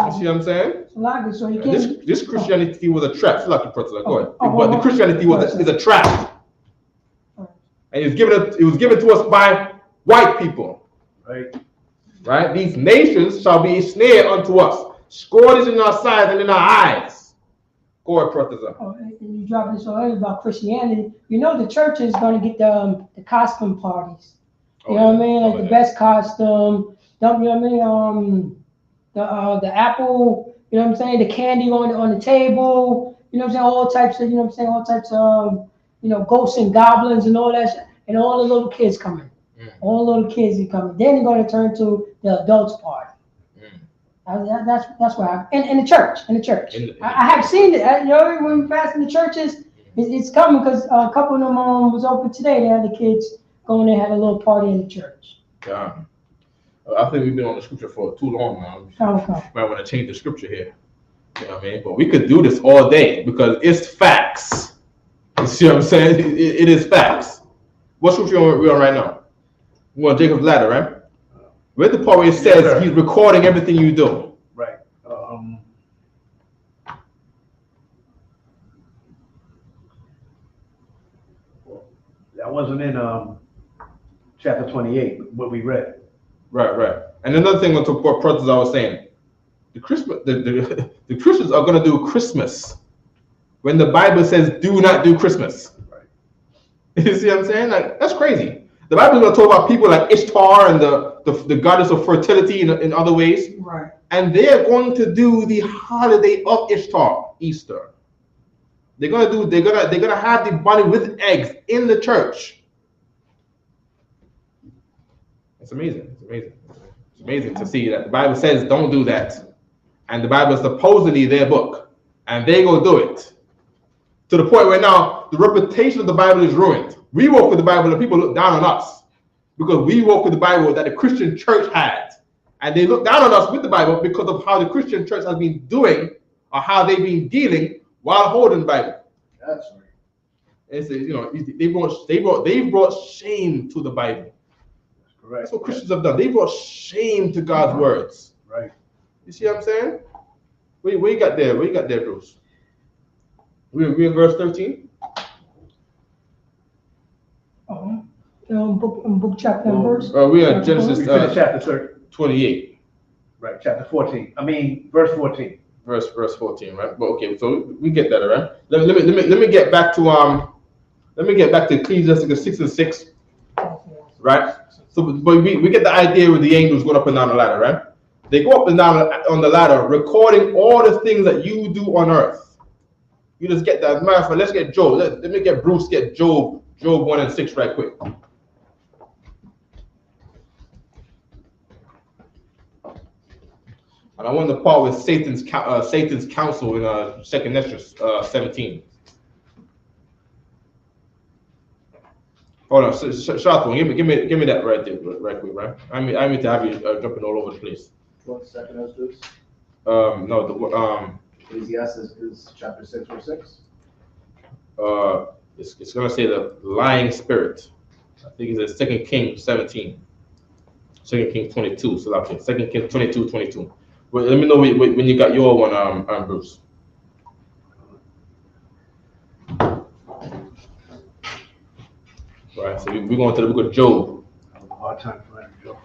You see what I'm saying? So you can't. This Christianity was a trap. Go ahead. Oh, But the Christianity is a trap. And it was given to us by white people. Right? These nations shall be a snare unto us. Scourges in our sides and in our eyes. Go ahead, Professor. And you dropped this earlier about Christianity. You know the church is going to get the costume parties. You know what I mean? Like the best costume. You know what I mean? The apple. You know what I'm saying? The candy on the table. You know what I'm saying? All types of. You know what I'm saying? All types of. You know, ghosts and goblins and all that. And all the little kids coming. All the little kids are coming. Then they're going to turn to the adults party. That's why in the church. I have seen it. You know, when we pass in the churches, it's coming because a couple of them was open today. They had the kids going and had a little party in the church. Yeah. I think we've been on the scripture for too long now. Might want to change the scripture here. You know what I mean? But we could do this all day because it's facts. You see what I'm saying? It is facts. What scripture are we on right now? We're on Jacob's ladder, right? Read the part where it says he's recording everything you do. Right. That wasn't in chapter 28, what we read. Right. And another thing with what brothers I was saying, the Christians are going to do Christmas when the Bible says do not do Christmas. Right. You see what I'm saying? Like, that's crazy. The Bible is going to talk about people like Ishtar and the goddess of fertility in other ways. Right. And they are going to do the holiday of Ishtar, Easter. They're gonna have the bunny with eggs in the church. It's amazing. It's amazing to see that the Bible says don't do that. And the Bible is supposedly their book. And they go do it. To the point where now the reputation of the Bible is ruined. We walk with the Bible and people look down on us because we walk with the Bible that the Christian church had. And they look down on us with the Bible because of how the Christian church has been doing or how they've been dealing while holding the Bible. That's right. It's, you know, they brought shame to the Bible. That's correct. That's what Christians have done. They brought shame to God's words. Right. You see what I'm saying? Where you got there? Bruce? We in verse 13? book, chapter, and verse. We are Genesis We finished chapter 28. right, chapter 14. I mean, verse 14. Verse 14, right? But okay, so we get that, all right? Let me get back to Ecclesiastes 6 and 6, right? So, but we get the idea with the angels going up and down the ladder, right? They go up and down on the ladder, recording all the things that you do on earth. You just get that. Matter of fact, let's get Job. Let me get Bruce get Job 1 and 6 right quick. And I want to part with Satan's counsel in 2nd Esdras 17. Hold on, Shotwan, give me that right there, right quick, right? I mean to have you jumping all over the place. 2nd Esdras? No, Ecclesiastes is chapter 6, verse 6. It's gonna say the lying spirit. I think it's 2 Kings 17. 2 Kings 22. So that's it. 2 Kings 22. Well, let me know when you got your one, Bruce. Right, so we're going to the book of Job. I have a hard time finding Job.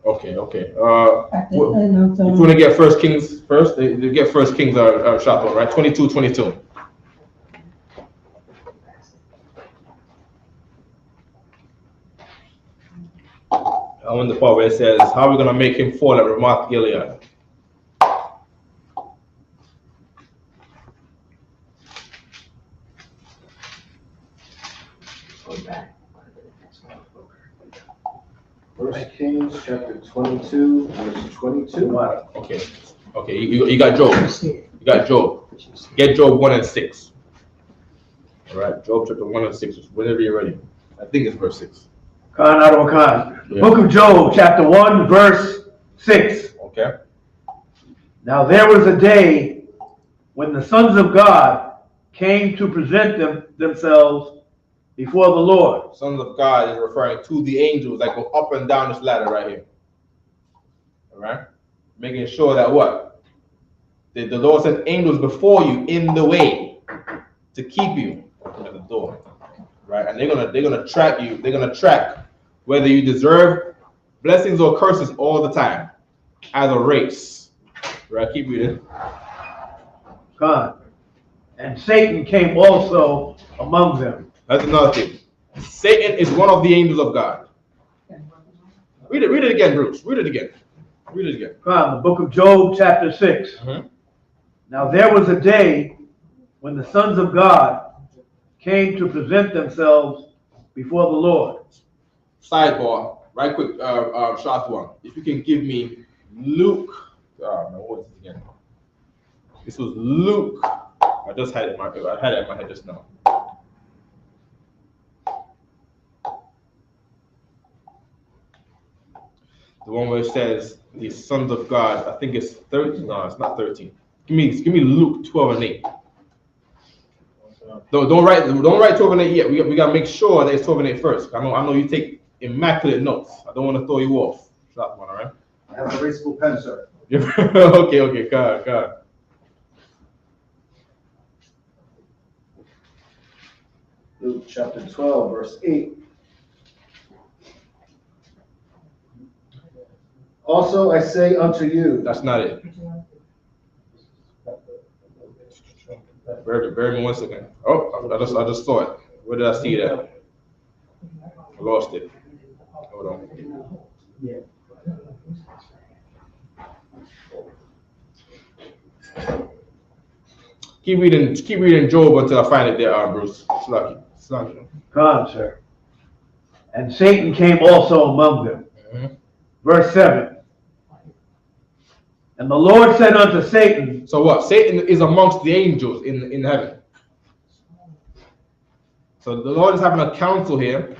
Okay. At the You end of want to get First Kings first? They get First Kings shot on, right? 22. I want the part where it says, "How are we going to make him fall at Ramoth Gilead?" First Kings chapter 22, verse 22. Okay. You got Job. You got Job. Get Job 1 and 6. All right, Job chapter 1 and 6. Whenever you're ready. I think it's verse 6. Khan Adon Khan. Yeah. Book of Job, chapter 1, verse 6. Okay. Now there was a day when the sons of God came to present themselves before the Lord. Sons of God is referring to the angels that go up and down this ladder right here. All right? Making sure that what? The Lord sent angels before you in the way to keep you at the door. Right? And they're gonna track you. They're gonna track whether you deserve blessings or curses all the time as a race. Right? Keep reading. God. And Satan came also among them. That's another thing. Satan is one of the angels of God. Read it again, Bruce. Read it again. God, the book of Job, chapter 6. Mm-hmm. Now there was a day when the sons of God came to present themselves before the Lord. Sidebar, right quick, shot one. If you can give me Luke. What is it again? This was Luke. I had it in my head just now. The one where it says the sons of God. I think it's 13. No, it's not 13. Give me Luke 12 and 8. Don't write 12 and 8 yet. We gotta make sure that it's 12 and 8 first. I know you take immaculate notes. I don't want to throw you off. Shot one, all right? I have a erasable pen, sir. Okay, God. Luke chapter 12, verse 8. Also I say unto you. That's not it. Bear me 1 second. Oh, I just saw it. Where did I see that? I lost it. Hold on. Keep reading Job until I find it there, Bruce. Slucky. God, sir. And Satan came also among them. Mm-hmm. Verse 7. And the Lord said unto Satan. So what? Satan is amongst the angels in heaven. So the Lord is having a council here.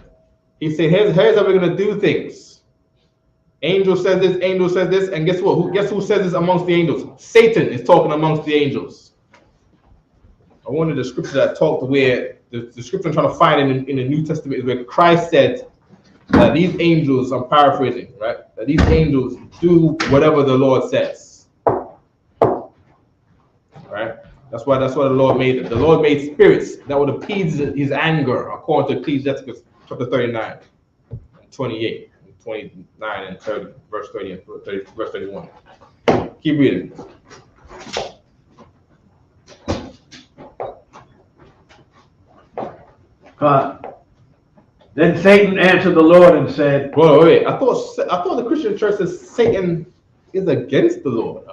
He said, here's how we're going to do things. Angel says this, and guess what? Guess who says this amongst the angels? Satan is talking amongst the angels. I wanted the scripture that talked where the scripture I'm trying to find in the New Testament is where Christ said that these angels, I'm paraphrasing, right? That these angels do whatever the Lord says. Right? That's why the Lord made them. The Lord made spirits that would appease his anger, according to Ecclesiastes chapter 39, and 28, and 29, and 30, verse 30, and verse 31. Keep reading. Then Satan answered the Lord and said, Whoa, wait. I thought the Christian church says Satan is against the Lord.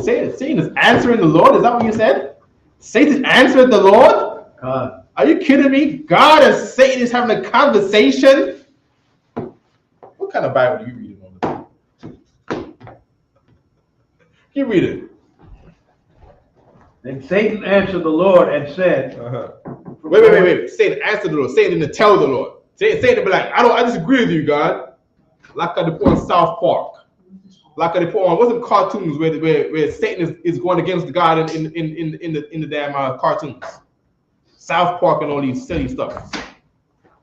Satan is answering the Lord. Is that what you said? Satan answered the Lord? Are you kidding me? God and Satan is having a conversation? What kind of Bible do you read on the Keep reading. Then Satan answered the Lord and said, Wait. Satan answered the Lord. Satan didn't tell the Lord. Satan be like, I disagree with you, God. Like they put on South Park. Like they put on, wasn't cartoons where Satan is going against God in the damn cartoons. South Park and all these silly stuff.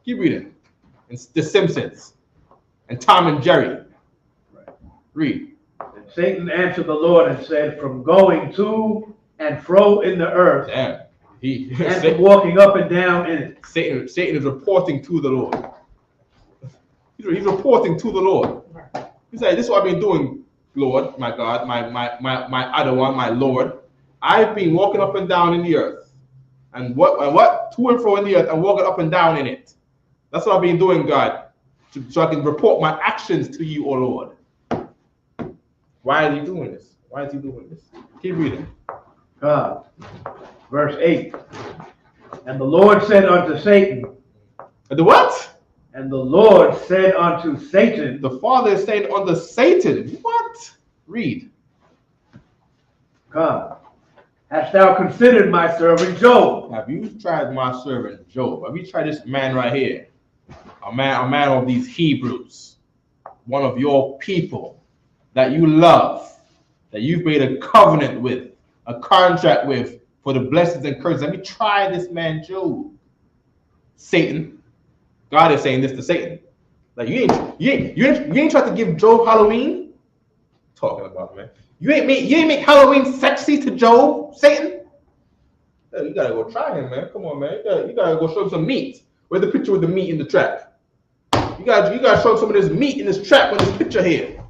Keep reading. And The Simpsons. And Tom and Jerry. Read. And Satan answered the Lord and said, from going to and fro in the earth, and from walking up and down in it. Satan is reporting to the Lord. He's reporting to the Lord. He said, this is what I've been doing, Lord, my God, my other one, my Lord. I've been walking up and down in the earth. And what? To and fro in the earth and walking up and down in it. That's what I've been doing, God. So I can report my actions to you, O Lord. Why is he doing this? Why is he doing this? Keep reading. Verse 8. And the Lord said unto Satan. The what? And the Lord said unto Satan. The Father is saying unto Satan. What? Read. Hast thou considered my servant Job? Have you tried my servant Job? Have you tried this man right here? A man of these Hebrews. One of your people that you love. That you've made a covenant with. A contract with. For the blessings and curses. Have you tried this man Job? Satan. God is saying this to Satan. Like you ain't tried to give Job Halloween. Talking about, man. You ain't make Halloween sexy to Job, Satan. You gotta go try him, man. Come on, man. You gotta go show him some meat. Where's the picture with the meat in the trap? You gotta show him some of this meat in this trap with this picture here.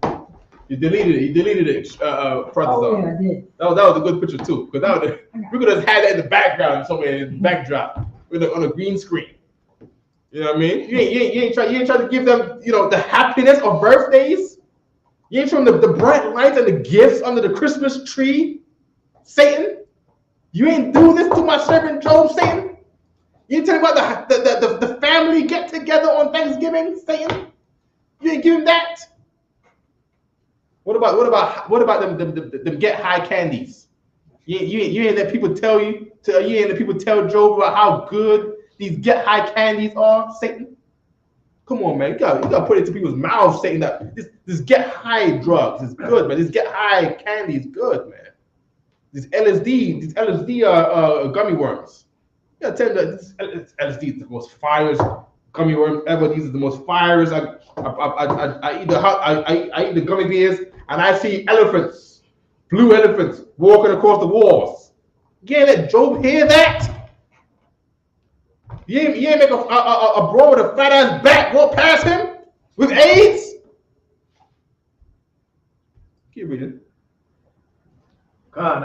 You deleted it. Oh, yeah, I did. That was a good picture too. Because we could have had that in the background somewhere in the backdrop on a green screen. You know what I mean? You ain't trying to give them, the happiness of birthdays. You ain't showing the bright lights and the gifts under the Christmas tree, Satan. You ain't do this to my servant Job, Satan. You ain't telling about the family get together on Thanksgiving, Satan. You ain't giving that. What about them get high candies? You ain't let people tell you. You ain't let people tell Job about how good these get high candies are, Satan. Come on, man. You gotta put it to people's mouths, Satan. That this get high drugs is good, man. This get high candy is good, man. These LSD gummy worms. You gotta tell them that this LSD is the most fires gummy worms ever. These are the most fires. I eat the gummy bears and I see elephants, blue elephants walking across the walls. You ain't let Job hear that. You ain't make a bro with a fat ass back walk past him with AIDS. Keep reading. That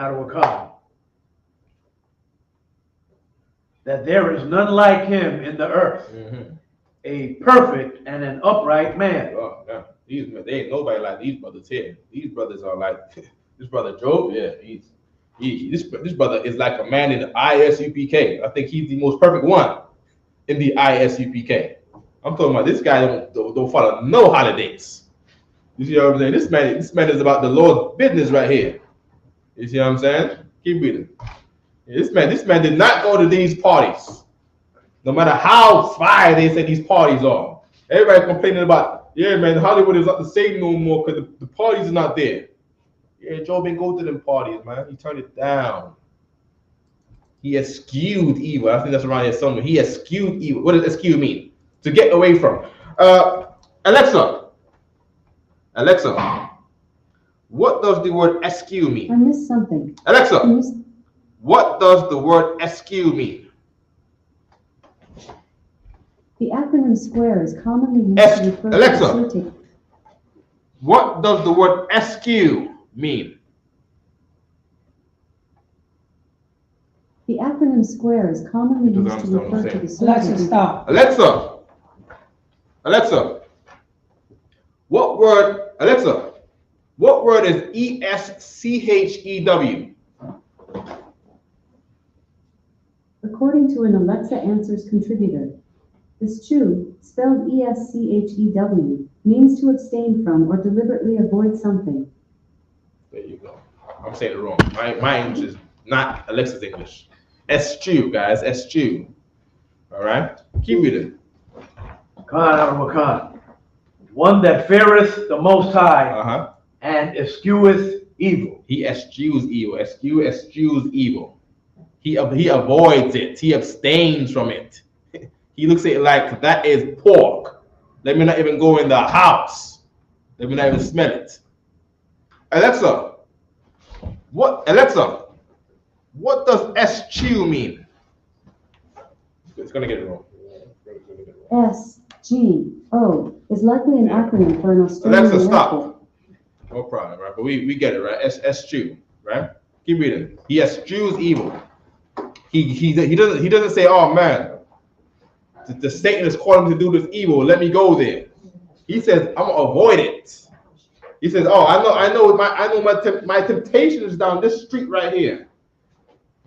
there is none like him in the earth, a perfect and an upright man. Oh, yeah. They ain't nobody like these brothers here. These brothers are like this brother Job. Yeah, this brother is like a man in the Isupk. I think he's the most perfect one in the Isupk. I'm talking about this guy don't follow no holidays. You see what I'm saying? This man is about the Lord's business right here. You see what I'm saying? Keep reading. Yeah, this man did not go to these parties. No matter how fire they say these parties are. Everybody complaining about, yeah, man, Hollywood is not the same no more because the parties are not there. Yeah, Job didn't go to them parties, man. He turned it down. He eschewed evil. I think that's around here somewhere. He eschewed evil. What does eschew mean? To get away from. Alexa, what does the word eschew mean? I missed something. Alexa, what does the word eschew mean? The acronym SQUARE is commonly used to refer to Alexa. a certain... What does the word SQ mean? The acronym SQUARE is commonly You used to understand what I'm refer to the saying? Alexa, certain... stop. Alexa, what word is ESCHEW? According to an Alexa Answers contributor, eschew, spelled ESCHEW, means to abstain from or deliberately avoid something. There you go. I'm saying it wrong. My English is not Alexa's English. Eschew, guys, eschew. All right? Keep reading. Khan, one that feareth the Most High and escheweth evil. He eschews evil. Eschews evil. He avoids it. He abstains from it. He looks at it like that is pork. Let me not even go in the house. Let me not even smell it. Alexa, what does eschew mean? It's gonna get it wrong. SGO is likely an acronym for an Australian Alexa, stop. airport. No problem, right? But we get it, right? Eschew, right? Keep reading. He eschews evil. He doesn't say, oh man, the Satan is calling me to do this evil. Let me go there. He says, I'm gonna avoid it. He says, oh, I know my temptation is down this street right here.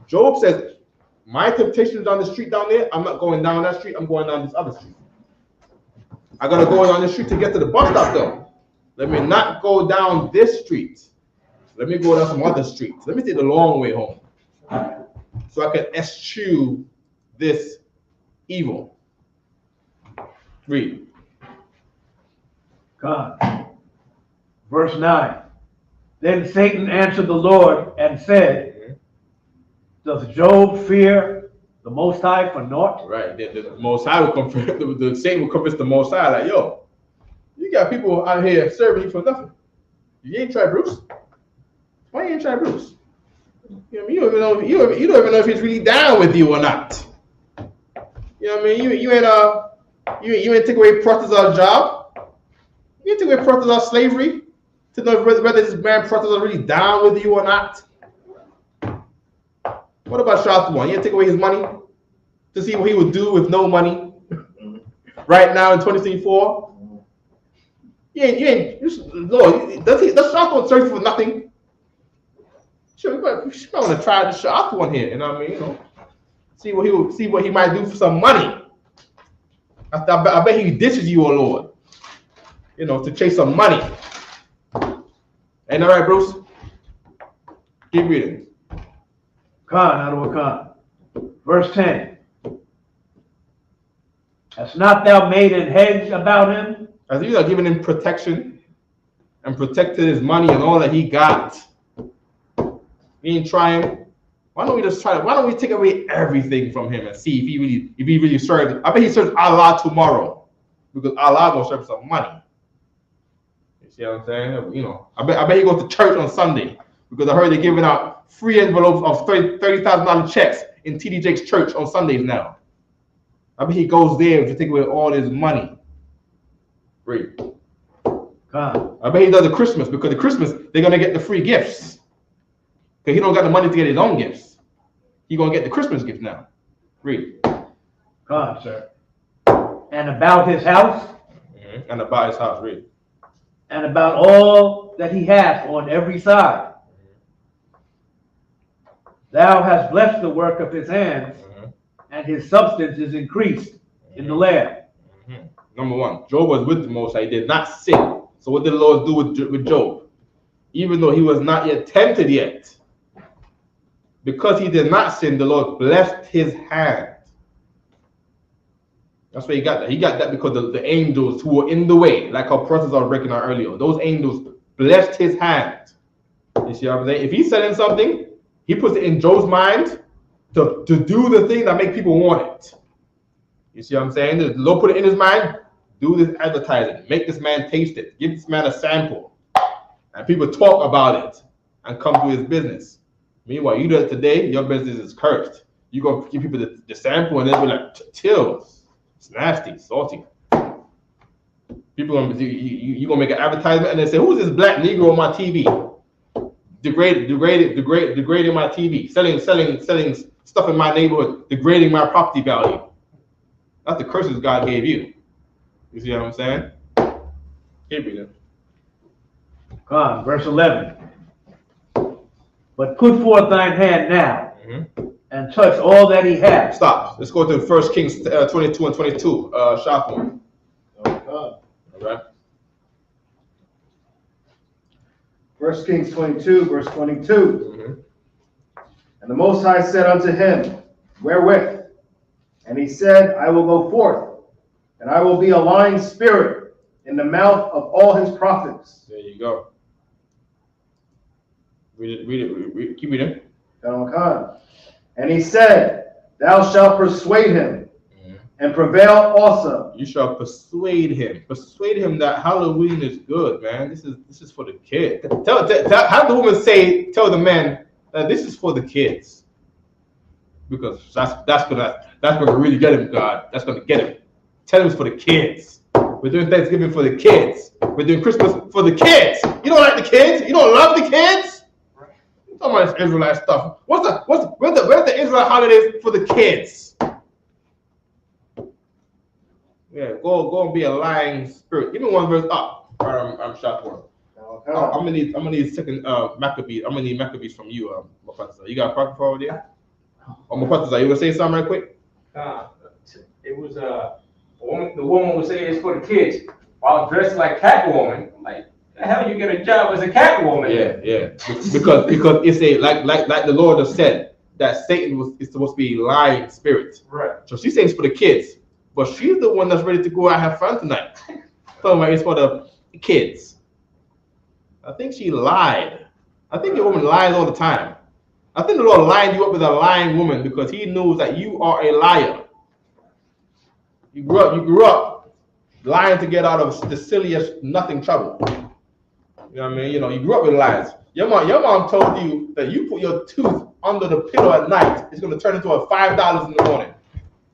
Job says, my temptation is down the street down there. I'm not going down that street. I'm going down this other street. I gotta go down this street to get to the bus stop though. Let me not go down this street. Let me go down some other streets. Let me take the long way home, so I can eschew this evil. Read. God. Verse 9. Then Satan answered the Lord and said, does Job fear the Most High for naught? Right. The Most High will convince the Satan will convince the Most High, like, yo, you got people out here serving you for nothing. You ain't tried Bruce. Why you ain't tried Bruce? You know what I mean? You don't even know if he's really down with you or not. You know what I mean? You ain't take away Protestant's job. You ain't take away Protestant's slavery to know whether this man Protestant is really down with you or not. What about Shafwan? You ain't take away his money to see what he would do with no money right now in 2024. You ain't Lord, does Shafwan search for nothing? Sure, we might want to try the Shafwan here, you know what I mean? You know, see what he might do for some money. I bet he ditches you, oh Lord. You know, to chase some money. Ain't that right, Bruce? Keep reading. Khan, out of a Khan. Verse 10. Hast not thou made an hedge about him? As you are giving him protection and protected his money and all that he got. He ain't trying. Why don't we take away everything from him and see if he really serves? I bet he serves Allah tomorrow, because Allah gonna serve some money. You see what I'm saying? You know, I bet he goes to church on Sunday, because I heard they're giving out free envelopes of $30,000 checks in TD Jake's church on Sundays now. I bet he goes there to take away all his money. Great. I bet he does the Christmas, because the Christmas they're gonna get the free gifts. Because he don't got the money to get his own gifts. He gonna get the Christmas gift now. Read. God, sir. And about his house. Mm-hmm. And about his house, read. And about all that he hath on every side. Thou hast blessed the work of his hands, and his substance is increased in the land. Number one, Job was with the Most High. He did not sin. So what did the Lord do with Job? Even though he was not yet tempted yet, because he did not sin, the Lord blessed his hand. That's where he got that. He got that because the angels who were in the way, like our brothers are breaking out earlier, those angels blessed his hand. You see what I'm saying? If he's selling something, he puts it in Job's mind to do the thing that make people want it. You see what I'm saying? The Lord put it in his mind, do this advertising, make this man taste it, give this man a sample. And people talk about it and come to his business. Meanwhile, you do it today, your business is cursed. You're going to give people the sample and they'll be like, till, It's nasty, salty. People you gonna make an advertisement and they say, "Who's this black Negro on my TV? Degrading my TV, selling stuff in my neighborhood, degrading my property value." That's the curses God gave you. You see what I'm saying? Keep reading. Come on, verse 11. But put forth thine hand now, and touch all that he hath. Stop. Let's go to 1 Kings 22 and 22. Sharp one. All right. 1 Kings 22, verse 22. And the Most High said unto him, Wherewith? And he said, I will go forth, and I will be a lying spirit in the mouth of all his prophets. There you go. Read it. Keep reading. And he said, Thou shalt persuade him, and prevail also. You shall persuade him. Persuade him that Halloween is good, man. This is for the kids. Have the woman tell the man that this is for the kids. Because that's gonna really get him, God. That's gonna get him. Tell him it's for the kids. We're doing Thanksgiving for the kids. We're doing Christmas for the kids. You don't like the kids? You don't love the kids? You're talking about this Israelite stuff. Where's the Israelite holidays for the kids? Yeah, go and be a lying spirit. Give me one verse up. I'm shot one. I'm gonna need second Maccabee. I'm gonna need Maccabees from you, Mapatza. You got a pocket forward there? Oh, Mapatza, you gonna say something right quick? It was the woman was saying it's for the kids while dressed like Catwoman. I'm like, the hell you get a job as a Catwoman? Yeah. because it's a like the Lord has said that Satan is supposed to be a lying spirit. Right. So she's saying it's for the kids, but she's the one that's ready to go out and have fun tonight. So it's for the kids. I think she lied. I think your woman lies all the time. I think the Lord lined you up with a lying woman because he knows that you are a liar. You grew up lying to get out of the silliest nothing trouble. You know what I mean? You know, you grew up with lies. Your mom told you that you put your tooth under the pillow at night, it's gonna turn into a $5 in the morning.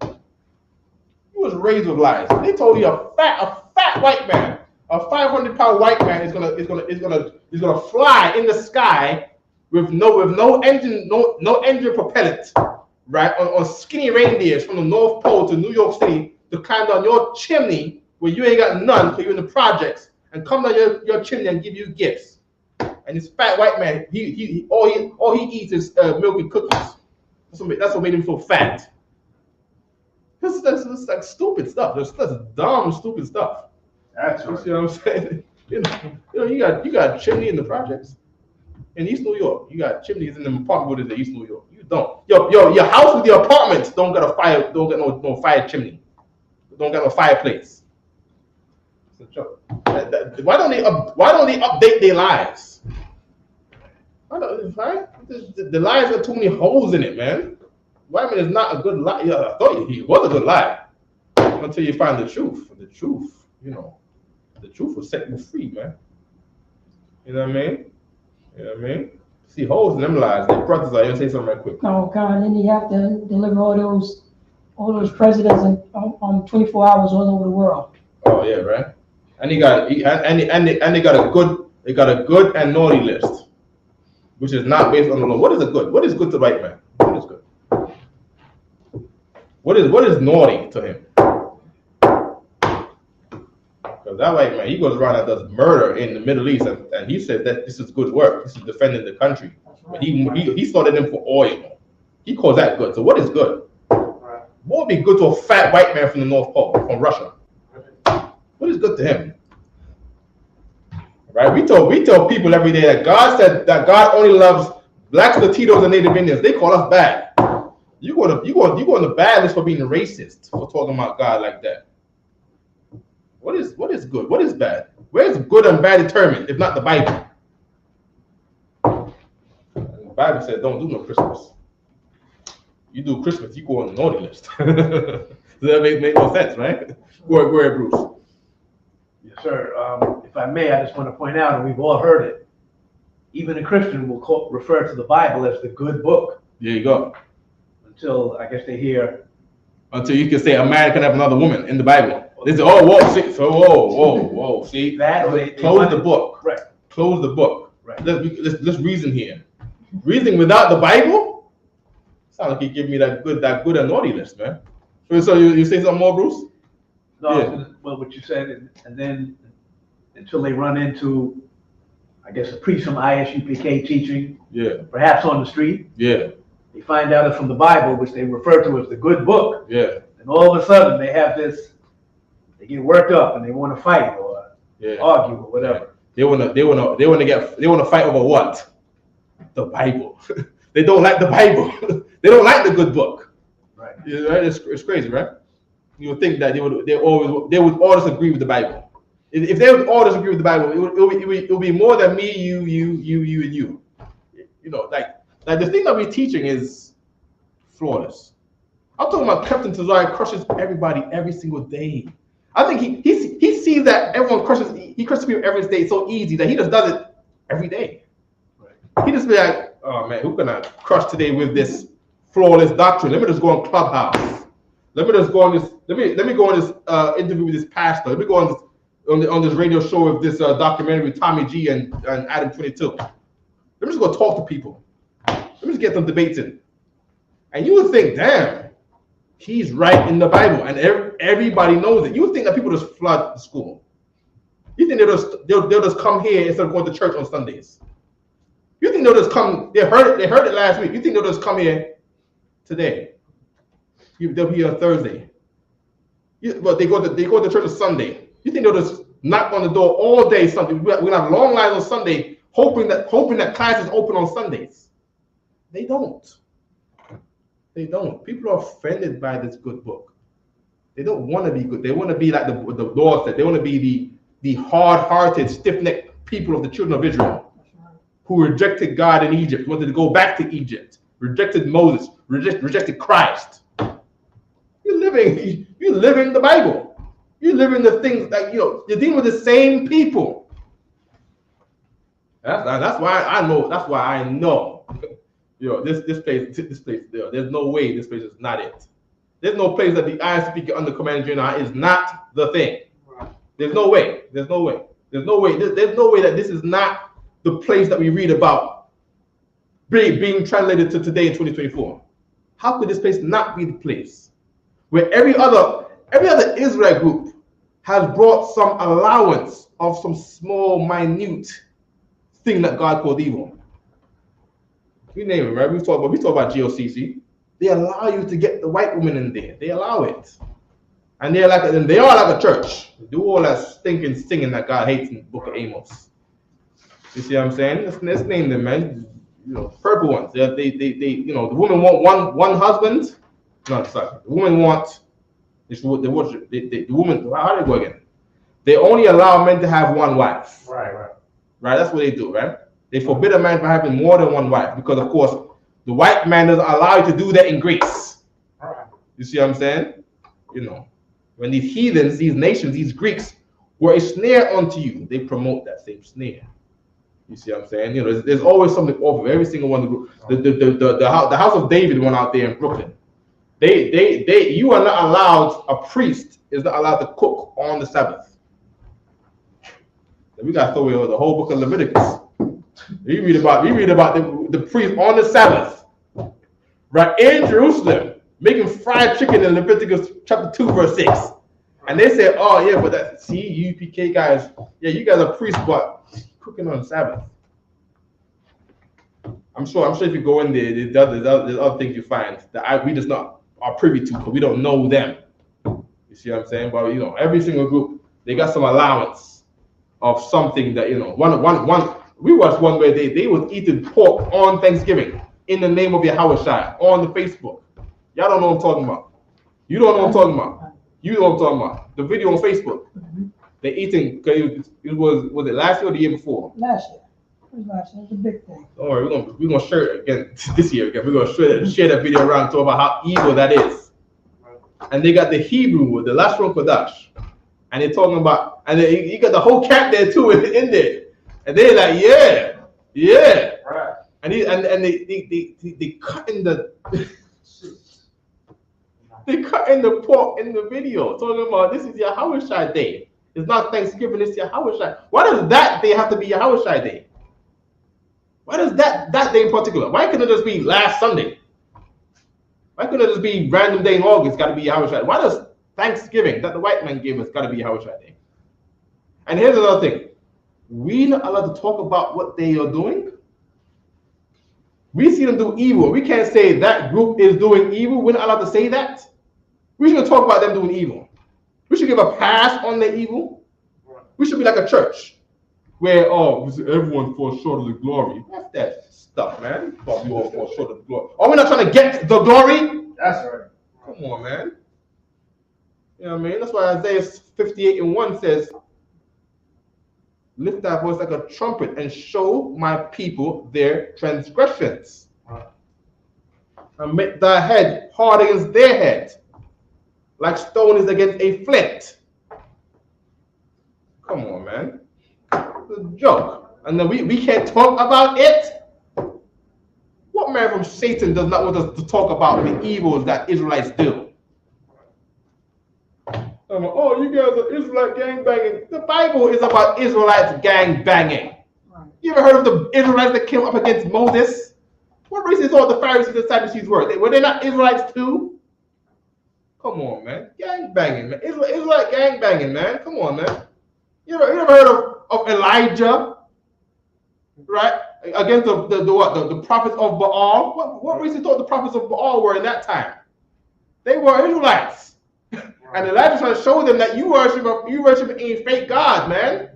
You was raised with lies. They told you a fat white man, a 500-pound white man is gonna fly in the sky with no engine propellant, right? On skinny reindeers from the North Pole to New York City to climb down your chimney where you ain't got none because you're in the projects and come down your chimney and give you gifts. And this fat white man, all he eats is milk and cookies. That's what made him so fat. That's like stupid stuff. That's dumb, stupid stuff. That's right. You see what I'm saying? You know, you got chimney in the projects in East New York. You got chimneys in the apartment buildings in East New York. You don't. Your house with the apartments don't got a fire. Don't got no fire chimney. Don't got no fireplace. It's a joke. Why don't they update their lives? The lies got too many holes in it, man. White man is not a good lie. Yeah, I thought he was a good lie until you find the truth. The truth, you know, the truth will set you free, man. You know what I mean? See holes in them lies. Like brothers, I say something right quick. Oh God, then you have to deliver all those presidents on 24 hours all over the world. Oh yeah, right. And they got a good and naughty list, which is not based on the law. What is a good? What is good to the right man? What is good? What is naughty to him? Because that white man, he goes around and does murder in the Middle East, and he said that this is good work. This is defending the country. But he started him for oil. He calls that good. So what is good? What would be good to a fat white man from the North Pole, from Russia? What is good to him? Right? We tell people every day that God said that God only loves blacks, Latinos, and Native Indians. They call us bad. You go on the bad list for being racist, for talking about God like that. What is good? What is bad? Where is good and bad determined, if not the Bible? And the Bible said, don't do no Christmas. You do Christmas, you go on the naughty list. Does that make no sense, right? Go ahead, Bruce. Yes, sir. If I may, I just want to point out, and we've all heard it, even a Christian will refer to the Bible as the good book. There you go. Until I guess they hear until you can say a man can have another woman in the Bible. They say, oh, whoa, see, so whoa, see, That or they close wanted- the book. Right. Close the book. Right. Let's reason here. Reasoning without the Bible? Sound like you give me that good and naughty list, man. So you say something more, Bruce? No, Yeah. well, what you said, and then until they run into, I guess, some ISUPK teaching, Yeah, perhaps on the street, yeah, they find out it's from the Bible, which they refer to as the good book, yeah, and all of a sudden they have this, they get worked up and they want to fight or yeah. argue or whatever. They wanna fight over what? The Bible. They don't like the Bible. They don't like the good book. Right. Yeah, right? It's crazy, right? You would think that they would all disagree with the Bible. If they would all disagree with the Bible, it would be more than me, you, and you. You know, like the thing that we're teaching is flawless. I'm talking about Captain Tazari crushes everybody every single day. I think he sees that everyone crushes people every day so easy that he just does it every day. Right. He just be like, oh man, who can I crush today with this flawless doctrine? Let me just go on Clubhouse. Let me just go on this. Let me go on this interview with this pastor. Let me go on this radio show with this documentary with Tommy G and Adam 22. Let me just go talk to people. Let me just get some debates in. And you would think, damn, he's right in the Bible, and everybody knows it. You would think that people just flood the school. You think they'll just come here instead of going to church on Sundays. You think they'll just come? They heard it last week. You think they'll just come here today? They'll be here on Thursday. But they go to church on Sunday. You think they'll just knock on the door all day Sunday? We're gonna have long lines on Sunday, hoping that class is open on Sundays. They don't. They don't. People are offended by this good book. They don't want to be good. They want to be like the Lord said. They want to be the hard-hearted, stiff-necked people of the children of Israel who rejected God in Egypt, wanted to go back to Egypt, rejected Moses, rejected Christ. You're living the Bible. You're living the things that you're dealing with the same people. That's why I know. That's why I know. This place. There's no way this place is not it. There's no place that the Isupk under Command General is not the thing. There's no way. There's no way. There's no way. There's no way that this is not the place that we read about being translated to today in 2024. How could this place not be the place where every other Israel group has brought some allowance of some small, minute thing that God called evil? We name it, right? We talk about GOCC. They allow you to get the white woman in there. They allow it. And they are like a church. They do all that stinking singing that God hates in the book of Amos. You see what I'm saying? Let's name them, man. Purple ones. The women want one husband. No, sorry. The women want the woman. How do they go again? They only allow men to have one wife. Right. Right. That's what they do, right? They forbid a man from having more than one wife because, of course, the white man doesn't allow you to do that in Greece. Right. You see what I'm saying? When these heathens, these nations, these Greeks were a snare unto you, they promote that same snare. You see what I'm saying? There's always something off of every single one of the group. The house of David one out there in Brooklyn. You are not allowed. A priest is not allowed to cook on the Sabbath. We got to throw away the whole book of Leviticus. We read about the priest on the Sabbath, right in Jerusalem, making fried chicken in Leviticus chapter 2, verse 6. And they say, oh yeah, but you PK guys, yeah, you guys are priests, but cooking on the Sabbath. I'm sure if you go in there, there's other things you find that we just not are privy to because we don't know them. You see what I'm saying? But every single group, they got some allowance of something that one. We watched one where they was eating pork on Thanksgiving in the name of Yahushua on the Facebook. Y'all don't know what I'm talking about. You don't know what I'm talking about. You know what I'm talking about. The video on Facebook. They eating. It was it last year or the year before? Last year. It was last year. It was a big thing. Don't worry, we're gonna share it again this year. Again, we're gonna share that video around and talk about how evil that is. And they got the Hebrew, the Lashon Kodash, and they're talking about, and you got the whole camp there too in there. And they're like, yeah. Right. And they cutting the They cut in the pork in the video, talking about this is Yahushua Day. It's not Thanksgiving, it's Yahushua. Why does that day have to be Yahushua Day? Why does that day in particular? Why couldn't it just be last Sunday? Why couldn't it just be random day in August? Got to be Yahushua. Why does Thanksgiving that the white man gave us got to be Yahushua Day? And here's another thing: we're not allowed to talk about what they are doing. We see them do evil. We can't say that group is doing evil. We're not allowed to say that. We shouldn't talk about them doing evil. We should give a pass on their evil. We should be like a church where everyone falls short of the glory. That's that stuff, man. Thought we all fall short of the glory. Are we not trying to get the glory? That's right. Come on, man. You know what I mean? That's why Isaiah 58:1 says, lift thy voice like a trumpet and show my people their transgressions. And make thy head hard against their head, like stone is against a flint. Come on, man. It's a joke. And then we can't talk about it? What man from Satan does not want us to talk about the evils that Israelites do? Oh, you guys are Israelite gang banging. The Bible is about Israelites gang banging. You ever heard of the Israelites that came up against Moses? What reason is all the Pharisees and Sadducees were? Were they not Israelites too? Come on, man. Gang banging, man. Israelite gang banging, man. Come on, man. You ever heard of Elijah? Right? Against the prophets of Baal? What reason thought the prophets of Baal were in that time? They were Israelites. And Elijah trying to show them that you worship a fake God, man.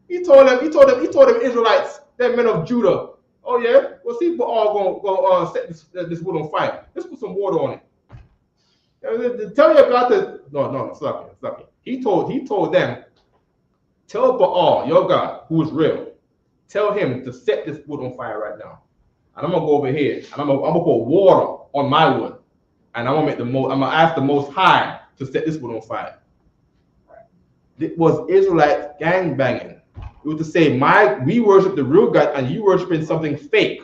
He told them Israelites, that men of Judah. Oh yeah, well see Baal go set this wood on fire. Let's put some water on it. Tell your God to no, stop it. He told them, tell Baal, your God, who is real, tell him to set this wood on fire right now. And I'm gonna go over here and I'm gonna put water on my wood, and I'm gonna ask the Most High to set this wood on fire. It was Israelites gang banging. It was to say, we worship the real God and you worshiping something fake.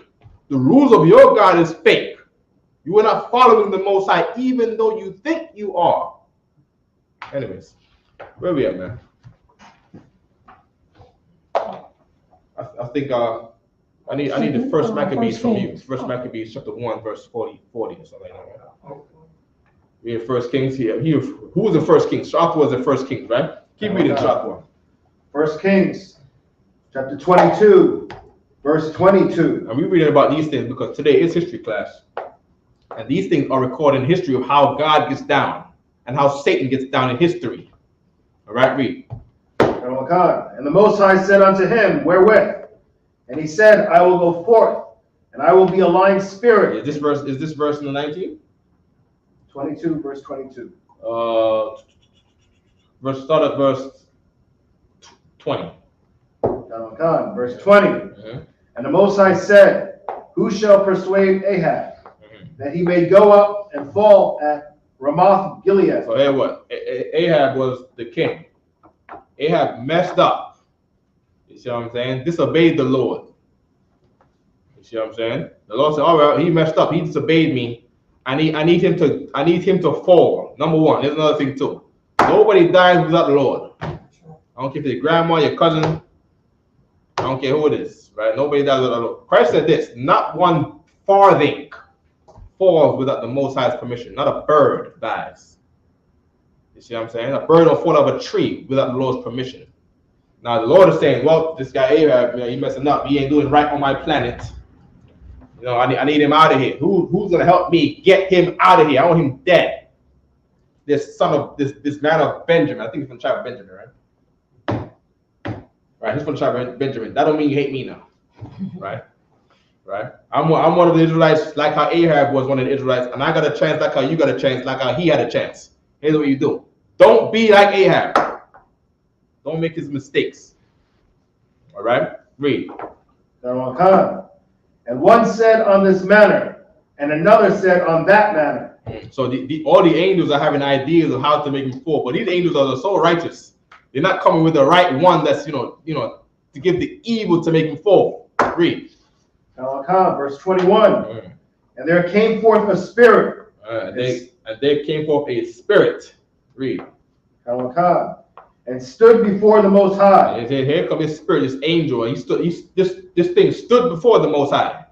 The rules of your God is fake. You are not following the Most High, even though you think you are. Anyways, where we at, man? I think I need the first Maccabees from you. First Maccabees chapter 1, verse 40 or something like that. We have First Kings here. Who was the First Kings? Joshua was the First Kings, right? Keep reading, Joshua. First Kings, chapter 22, verse 22. And we're reading about these things because today is history class. And these things are recorded in history of how God gets down and how Satan gets down in history. All right, read. And the Most High said unto him, wherewith? And he said, I will go forth, and I will be a lying spirit. Is this verse in the 19? 22, verse 22. Start at verse 20. Verse 20. Mm-hmm. And the Most High said, who shall persuade Ahab that he may go up and fall at Ramoth Gilead? So here what? Ahab was the king. Ahab messed up. You see what I'm saying? Disobeyed the Lord. You see what I'm saying? The Lord said, all right, he messed up. He disobeyed me. I need him to fall. Number one. There's another thing too. Nobody dies without the Lord. I don't care if it's your grandma, your cousin. I don't care who it is, right? Nobody dies without the Lord. Christ said this: not one farthing falls without the Most High's permission. Not a bird dies. You see what I'm saying? A bird don't fall out of a tree without the Lord's permission. Now the Lord is saying, well, this guy Ahab, he messing up. He ain't doing right on my planet. You know, I need him out of here. Who's gonna help me get him out of here? I want him dead. This son of this man of Benjamin. I think he's from the tribe of Benjamin, right? Right. He's from the tribe of Benjamin. That don't mean you hate me now, right? Right. I'm one of the Israelites, like how Ahab was one of the Israelites, and I got a chance, like how you got a chance, like how he had a chance. Here's what you do: don't be like Ahab. Don't make his mistakes. All right. Read. And one said on this manner, and another said on that manner. So all the angels are having ideas of how to make him fall, but these angels are so righteous. They're not coming with the right one that's to give the evil to make him fall. Read. Verse 21. And there came forth a spirit And they came forth a spirit. Read. Khan, and stood before the Most High. And here comes this spirit, this angel, and this thing stood before the Most High.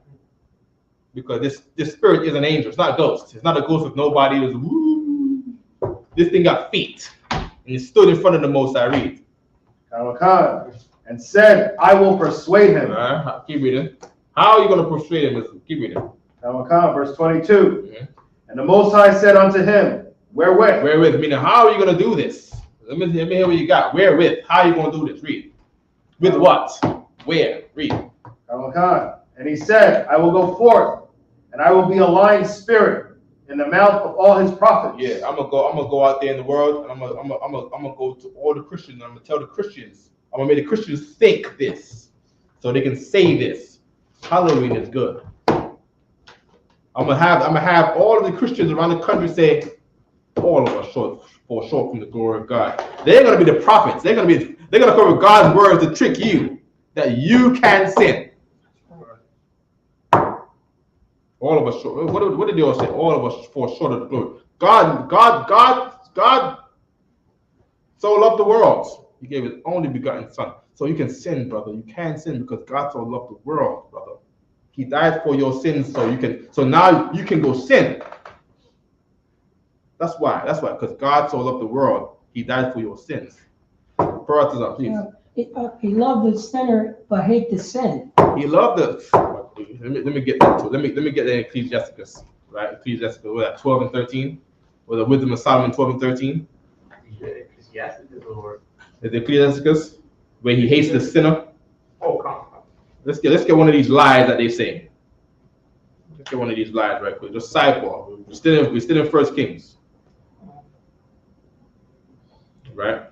Because this spirit is an angel. It's not a ghost. It's not a ghost with nobody. It was, woo. This thing got feet. And it stood in front of the Most High. Read. Khan, and said, I will persuade him. Keep reading. How are you going to persuade him? Keep reading. Khan, verse 22. And the Most High said unto him, wherewith? Wherewith, meaning how are you going to do this? Let me hear what you got. Wherewith? How are you going to do this? Read. With what? Where? Read. Khan. And he said, I will go forth, and I will be a lying spirit in the mouth of all his prophets. Yeah, I'm gonna go out there in the world, and I'm gonna go to all the Christians. And I'm gonna tell the Christians. I'm gonna make the Christians think this, so they can say this. Halloween is good. I'm gonna have all of the Christians around the country say, all of us fall short from the glory of God. They're gonna be the prophets. They're gonna come with God's words to trick you that you can sin. All of us short. What did they all say? All of us fall short of the glory. God so loved the world. He gave his only begotten son. So you can sin, brother. You can sin because God so loved the world, brother. He died for your sins, so now you can go sin. That's why, because God so loved the world, he died for your sins. Brothers up, please. He loved the sinner, but hate the sin. He loved us. Let me get that too. Let me get that in Ecclesiasticus, right? Ecclesiasticus, what that 12 and 13, or the wisdom of Solomon 12 and 13. Ecclesiasticus or Is it Ecclesiasticus where he hates the sinner? oh, come on. Let's get one of these lies that they say. Let's get one of these lies right quick. Just sidebar. We're still in 1 Kings, right?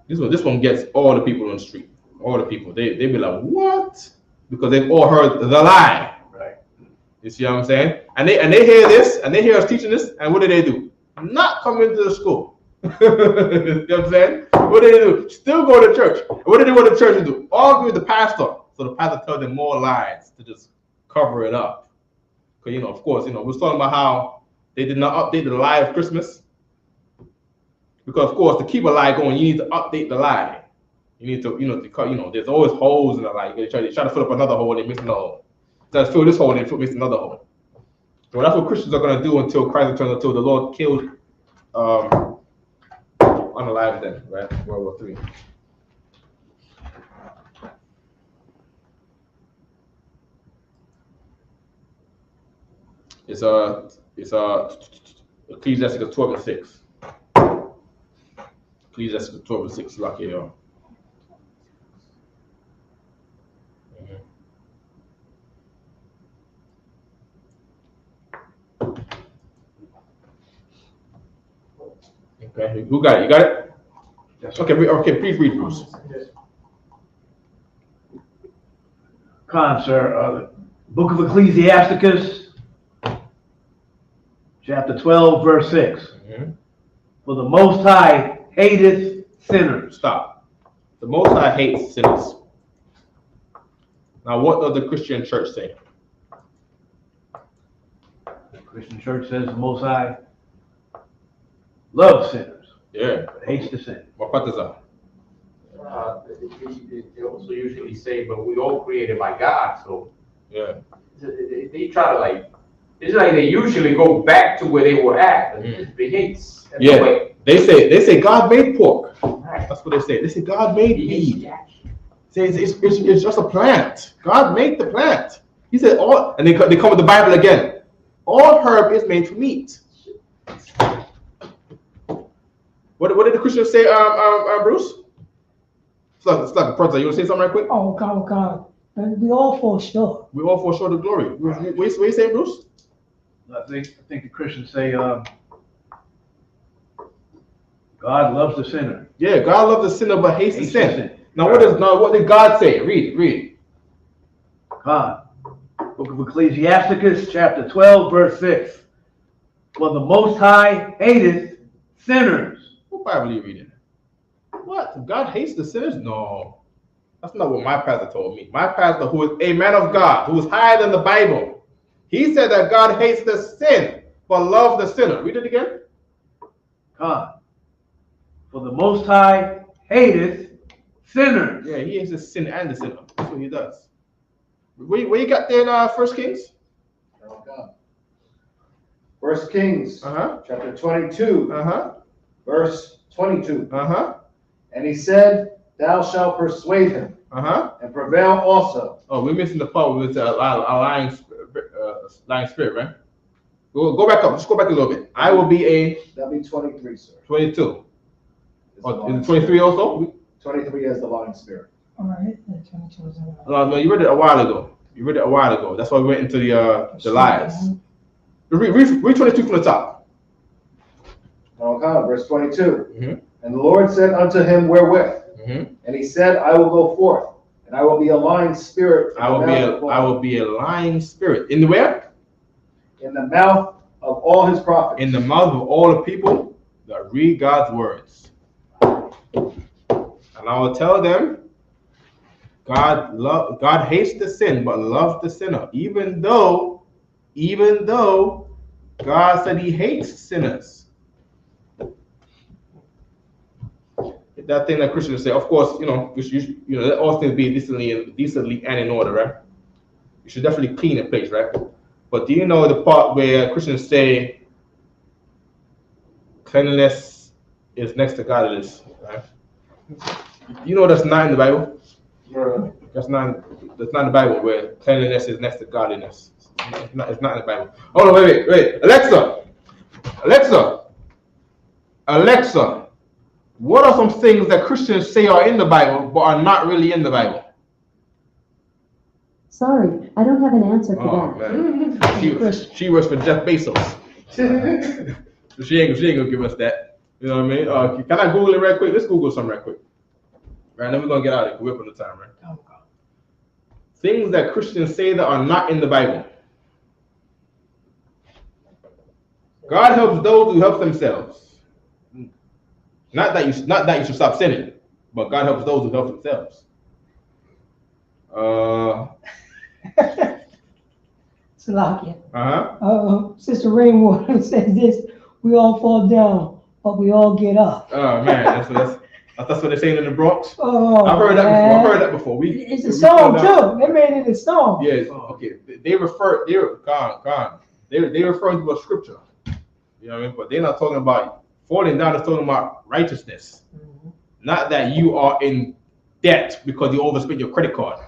This one gets all the people on the street. All the people. They be like, what? Because they've all heard the lie. Right. You see what I'm saying? And they hear this, and they hear us teaching this, and what do? Not come into the school. You know what I'm saying? What do? Still go to church. And what do they go to church to do? Argue with the pastor. So the pastor tells them more lies to just cover it up. Because, of course, we're talking about how they did not update the lie of Christmas. Because, of course, to keep a lie going, you need to update the lie. You need to, there's always holes in the lie. They try to fill up another hole, they miss another hole. They fill this hole, they miss another hole. So that's what Christians are going to do until Christ returns, until the Lord killed, unalive them, right? World War III. It's Ecclesiasticus 12 and 6. Ecclesiasticus 12 and 6, lock it on. Okay, who got it? You got it? Yes. Okay, please read, Bruce. Khan, sir. Book of Ecclesiasticus, chapter 12, verse 6. For the Most High hateth sinners. Stop. The Most High hates sinners. Now, what does the Christian church say? The Christian church says the Most High loves sinners. Yeah. But hates the sin. What part is that? They also usually say, but we all created by God, so Yeah. they try to it's like they usually go back to where they were at. They hate. Yeah. They say God made pork. Right. That's what they say. They say God made He meat. Say it's just a plant. God made the plant. He said all, and they come with the Bible again. All herb is made for meat. What did the Christians say, Bruce? It's like a person. You want to say something right quick? Oh, God. We all fall short. We all fall short of glory. What you saying, Bruce? I think the Christians say God loves the sinner. Yeah, God loves the sinner but hates the sin. Now what did God say? Read. God. Book of Ecclesiasticus, chapter 12, verse 6. For the Most High hateth sinners. What Bible are you reading? What? God hates the sinners? No. That's not what my pastor told me. My pastor, who is a man of God, who is higher than the Bible, He said that God hates the sin, but loves the sinner. Read it again. God. For the Most High hateth sinners. Yeah, he hates the sin and the sinner. That's what he does. Where you got there in 1 Kings? First Kings, chapter 22, verse 22. And he said, thou shalt persuade him, and prevail also. Oh, we're missing the part with a lying spirit, right? Go back up. Just go back a little bit. I will be a... That'll be 23, sir. 22. Oh, is it 23 also? 23 as the lying spirit. All right. 22 is No, you read it a while ago. That's why we went into the lies. Read 22 from the top. Okay, verse 22. And the Lord said unto him, wherewith? And he said, I will go forth, and I will be a lying spirit. I will be a lying spirit. In the where? In the mouth of all his prophets. In the mouth of all the people that read God's words. And I will tell them, God hates the sin, but loves the sinner. Even though God said he hates sinners. That thing that Christians say, of course, let all things be decently and in order, right? You should definitely clean a place, right? But do you know the part where Christians say cleanliness is next to godliness, right? You know that's not in the Bible. That's not in the Bible where cleanliness is next to godliness. It's not in the Bible. Oh no, wait. Alexa. What are some things that Christians say are in the Bible but are not really in the Bible? Sorry, I don't have an answer for that. Man. She works for Jeff Bezos. she ain't gonna give us that. You know what I mean? Can I Google it right quick? Let's Google something right quick. Right, then we're gonna get out of it. We're up on the time, right? Things that Christians say that are not in the Bible. God helps those who help themselves. Not that you should stop sinning, but God helps those who help themselves. Salakia. Sister Rainwater says this: we all fall down, but we all get up. Oh man, that's what they're saying in the Bronx. Oh, I've heard that before. It's a song too. They made it a song. Yeah, okay. They refer to a scripture. You know what I mean? But they're not talking about falling down. It's talking about righteousness. Not that you are in debt because you overspent your credit card.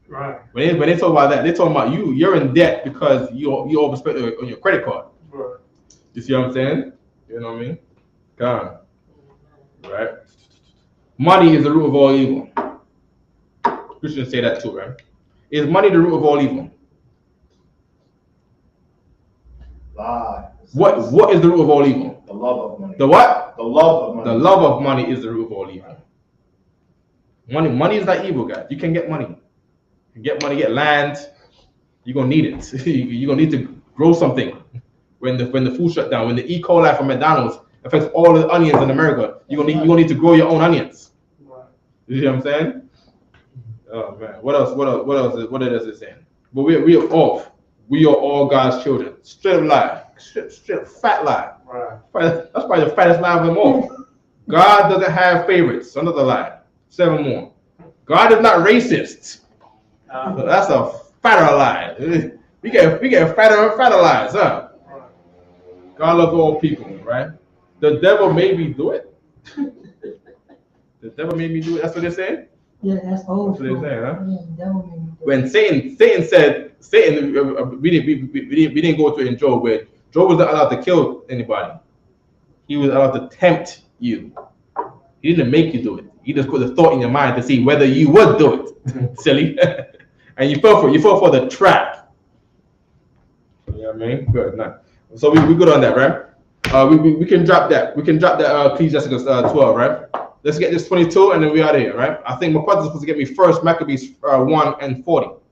Right. When they talk about that, they're talking about you're in debt because you overspent on your credit card. Right. You see what I'm saying? You know what I mean? God. Right? Money is the root of all evil. Christians say that too, right? Is money the root of all evil? Lie. What is the root of all evil? The love of money. The what? The love of money. The love of money is the root of all evil. Money is not evil, guys. You can get money. You get money, get land. You're gonna need it. You're gonna need to grow something. When the food shut down, when the E. coli from McDonald's affects all the onions in America, you're gonna need to grow your own onions. You see what I'm saying? Oh man, what else? What else is it saying? But we are all God's children. Straight up lie, straight up fat lie. Right. That's probably the fattest lie of them all. God doesn't have favorites. Another lie. 7 more. God is not racist. That's a fatter lie. We get fatter and fatter lies, huh? God loves all people, right? The devil made me do it. The devil made me do it. That's what they're saying? Yeah, that's old. That's what they're saying, huh? Yeah, the devil made me do it. When Satan said, we didn't go through it in Job, where Job was not allowed to kill anybody. He was allowed to tempt you. He didn't make you do it. He just put the thought in your mind to see whether you would do it. Silly. And you fell for the trap. You know what I mean? Good. Nice. So we good on that, right? We can drop that. We can drop that Ecclesiastes 12, right? Let's get this 22 and then we out of here, right? I think my partner's supposed to get me first Maccabees 1 and 40. All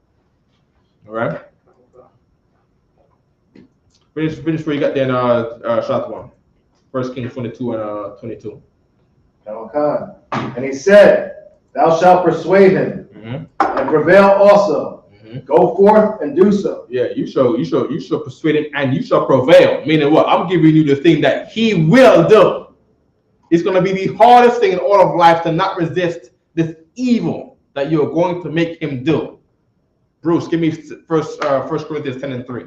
right? Finish where you got there in shot 1. 1 Kings 22 and 22. And he said, thou shalt persuade him, and prevail also, Go forth and do so. Yeah, you shall persuade him, and you shall prevail. Meaning what? I'm giving you the thing that he will do. It's going to be the hardest thing in all of life to not resist this evil that you're going to make him do. Bruce, give me First Corinthians 10 and 3.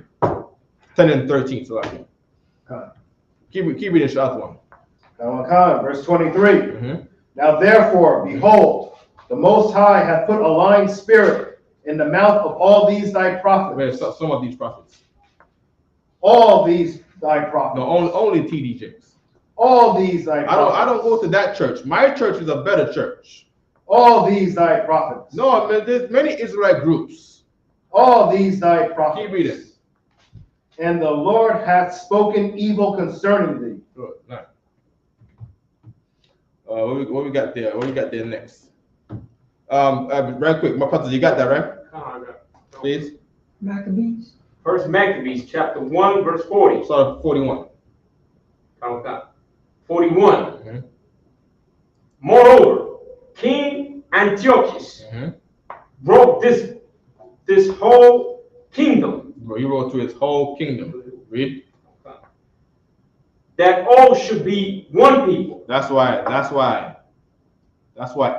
10 and 13. So keep reading the other one. Verse 23. Now therefore, behold, the Most High hath put a lying spirit in the mouth of all these thy prophets. Wait, some of these prophets. All these thy prophets. No, only T.D. Jakes. All these thy prophets. I don't go to that church. My church is a better church. All these thy prophets. No, man, there's many Israelite groups. All these thy prophets. Keep reading. And the Lord hath spoken evil concerning thee. Good, nice. What we got there? What we got there next? Right quick, my brother, you got that right? Please. Maccabees. First Maccabees, chapter 1, verse 40. Start 41. 41. Moreover, King Antiochus broke this whole kingdom. Bro, he wrote to his whole kingdom. Read. That all should be one people. That's why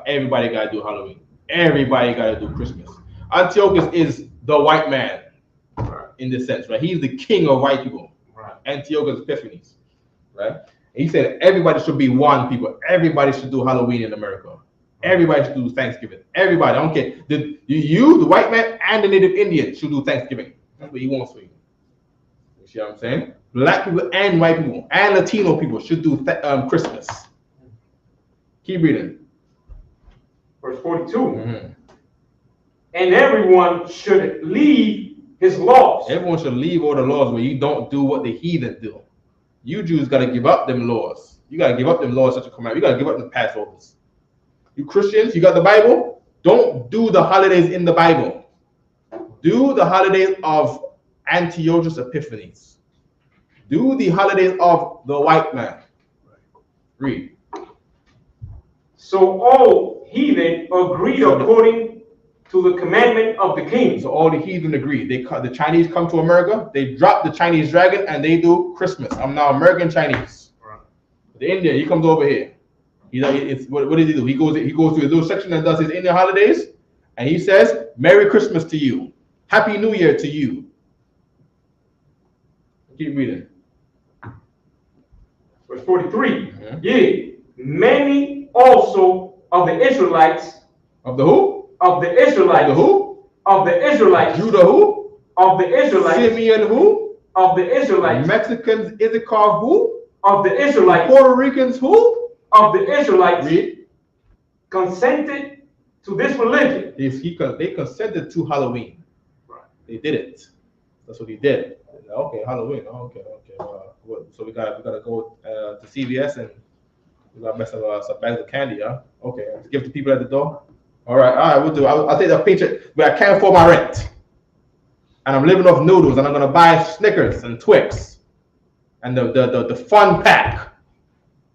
everybody gotta do Halloween. Everybody gotta do Christmas. Antiochus is the white man, in this sense, right? He's the king of white people. Right. Antiochus Epiphanes, right? And he said everybody should be one people. Everybody should do Halloween in America. Everybody should do Thanksgiving. Everybody, I don't care. You, the white man, and the native Indian should do Thanksgiving. That's what he wants for you. You see what I'm saying? Black people and white people and Latino people should do Christmas. Keep reading. Verse 42. And everyone should leave his laws. Everyone should leave all the laws where you don't do what the heathen do. You Jews got to give up them laws. You got to give up them laws such a command. You got to give up the Passovers. You Christians, you got the Bible? Don't do the holidays in the Bible. Do the holidays of Antiochus Epiphanes. Do the holidays of the white man. Read. So all heathen agreed according to the commandment of the king. So all the heathen agree. The Chinese come to America, they drop the Chinese dragon, and they do Christmas. I'm now American Chinese. Right. The Indian, he comes over here. What does he do? He goes to his little section and does his Indian holidays, and he says, "Merry Christmas to you, Happy New Year to you." Keep reading. Verse 43. Yea, many also of the Israelites. Of the who? Of the Israelites. Of the who? Of the Israelites. Judah who? Of the Israelites. Simeon who? Of the Israelites. Mexicans Isupk who? Of the Israelites. Puerto Ricans who? Of the Israelites. Read. Consented to this religion. They consented to Halloween. Right. They did it. That's what he did. Okay, Halloween. Okay. So we gotta go to CVS and we gotta mess up some bags of candy, huh? Okay, let's give it to people at the door. All right, we'll do. I'll take the picture, but I can't afford my rent, and I'm living off noodles, and I'm gonna buy Snickers and Twix, and the fun pack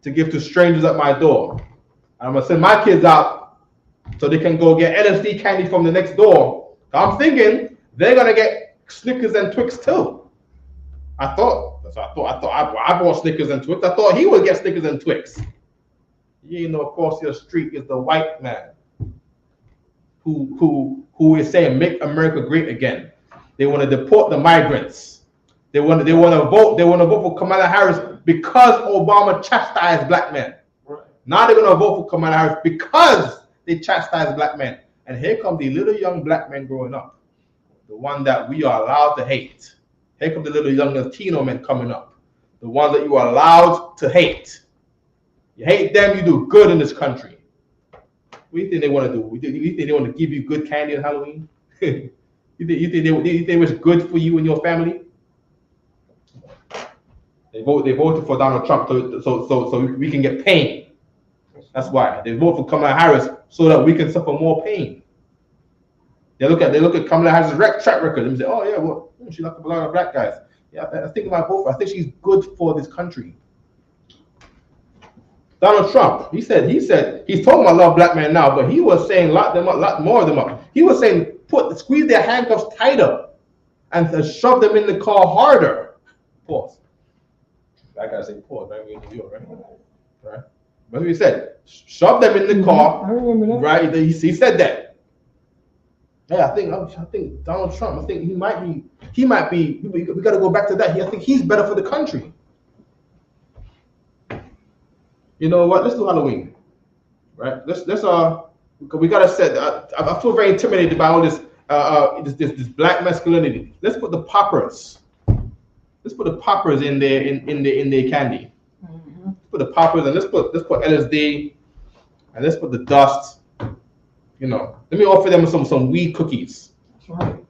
to give to strangers at my door. And I'm gonna send my kids out so they can go get LSD candy from the next door. I'm thinking they're gonna get Snickers and Twix too. I bought Snickers and Twix. I thought he would get Snickers and Twix. You know, across your street is the white man who is saying make America great again. They want to deport the migrants. They want to vote for Kamala Harris because Obama chastised black men. Right. Now they're gonna vote for Kamala Harris because they chastised black men. And here come the little young black men growing up, the one that we are allowed to hate. Here come the little young Latino men coming up, the ones that you are allowed to hate. You hate them, you do good in this country. What do you think they want to do? You think they want to give you good candy on Halloween? you think it was good for you and your family? They voted for Donald Trump so we can get pain. That's why they vote for Kamala Harris so that we can suffer more pain. They look at Kamala Harris' track record and say, oh yeah, well, she locked up a lot of black guys. Yeah, I think about both. I think she's good for this country. Donald Trump, he said he's talking about a lot of black men now, but he was saying lock more of them up. He was saying squeeze their handcuffs tighter and shove them in the car harder. Pause. I gotta say pause, right? We're in New York, right? That's what he said. Shove them in the car. I remember that. Right? He said that. Yeah, I think Donald Trump. I think he might be. We got to go back to that. I think he's better for the country. You know what? Let's do Halloween. Right? Let's we gotta set. I feel very intimidated by all this this black masculinity. Let's put the poppers. Let's put the poppers in their candy. Mm-hmm. Let's put the poppers and let's put LSD and let's put the dust. You know, let me offer them some weed cookies. That's right.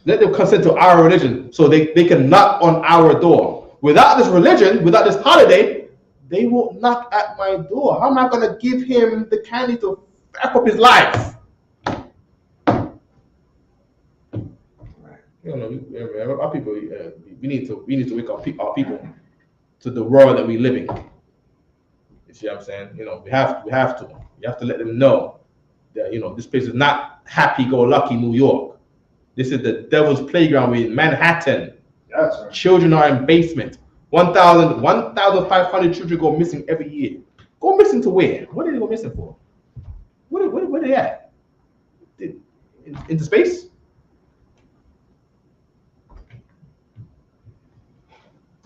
Let them consent to our religion so they can knock on our door. Without this religion, without this holiday, they won't knock at my door. How am I going to give him the candy to back up his life? You know, our people, we need to wake up our people to the world that we live in. You see what I'm saying? You know, we have to. You have to let them know that, you know, this place is not happy-go-lucky New York. This is the devil's playground. We're in Manhattan. That's right. Children are in basement. 1,500 children go missing every year. Go missing to where? What did they go missing for? Where are they at? Into space?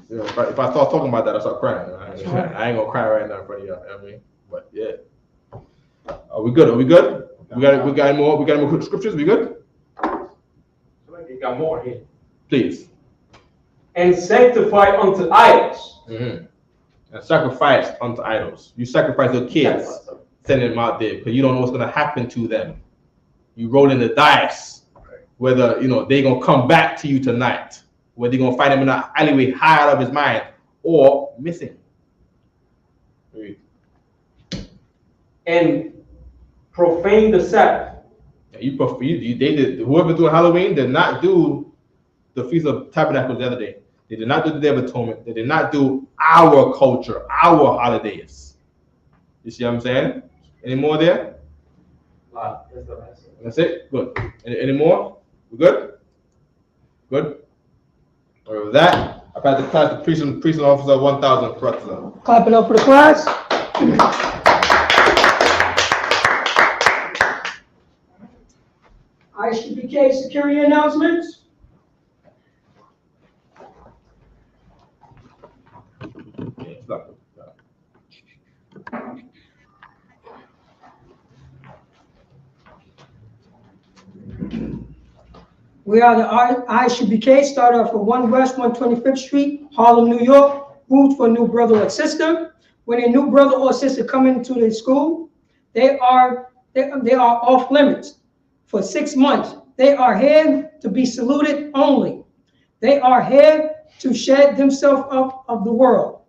You know, if I start talking about that, I start crying. I ain't gonna cry right now in front of y'all. You know what I mean? But yeah. Are we good? We got any more scriptures? We good? You got more here. Please. And sanctify unto idols. Mm-hmm. And sacrifice unto idols. You sacrifice your kids, sending them out there because you don't know what's gonna happen to them. You roll in the dice, whether they're gonna come back to you tonight, whether you're gonna find him in an alleyway high out of his mind or missing. And profane the Sabbath. Whoever doing Halloween did not do the Feast of Tabernacles the other day. They did not do the Day of Atonement. They did not do our culture, our holidays. You see what I'm saying? Any more there? That's it? Good. Any more? We good? Good? All right, with that, I pass the class to Priest Officer 1000 Pretzler. Clap it up for the class. Isupk security announcements. We are the Isupk, start off at 1 West 125th Street, Harlem, New York. Root for a new brother or sister. When a new brother or sister come into the school, they are off limits for 6 months. They are here to be saluted only. They are here to shed themselves up of the world.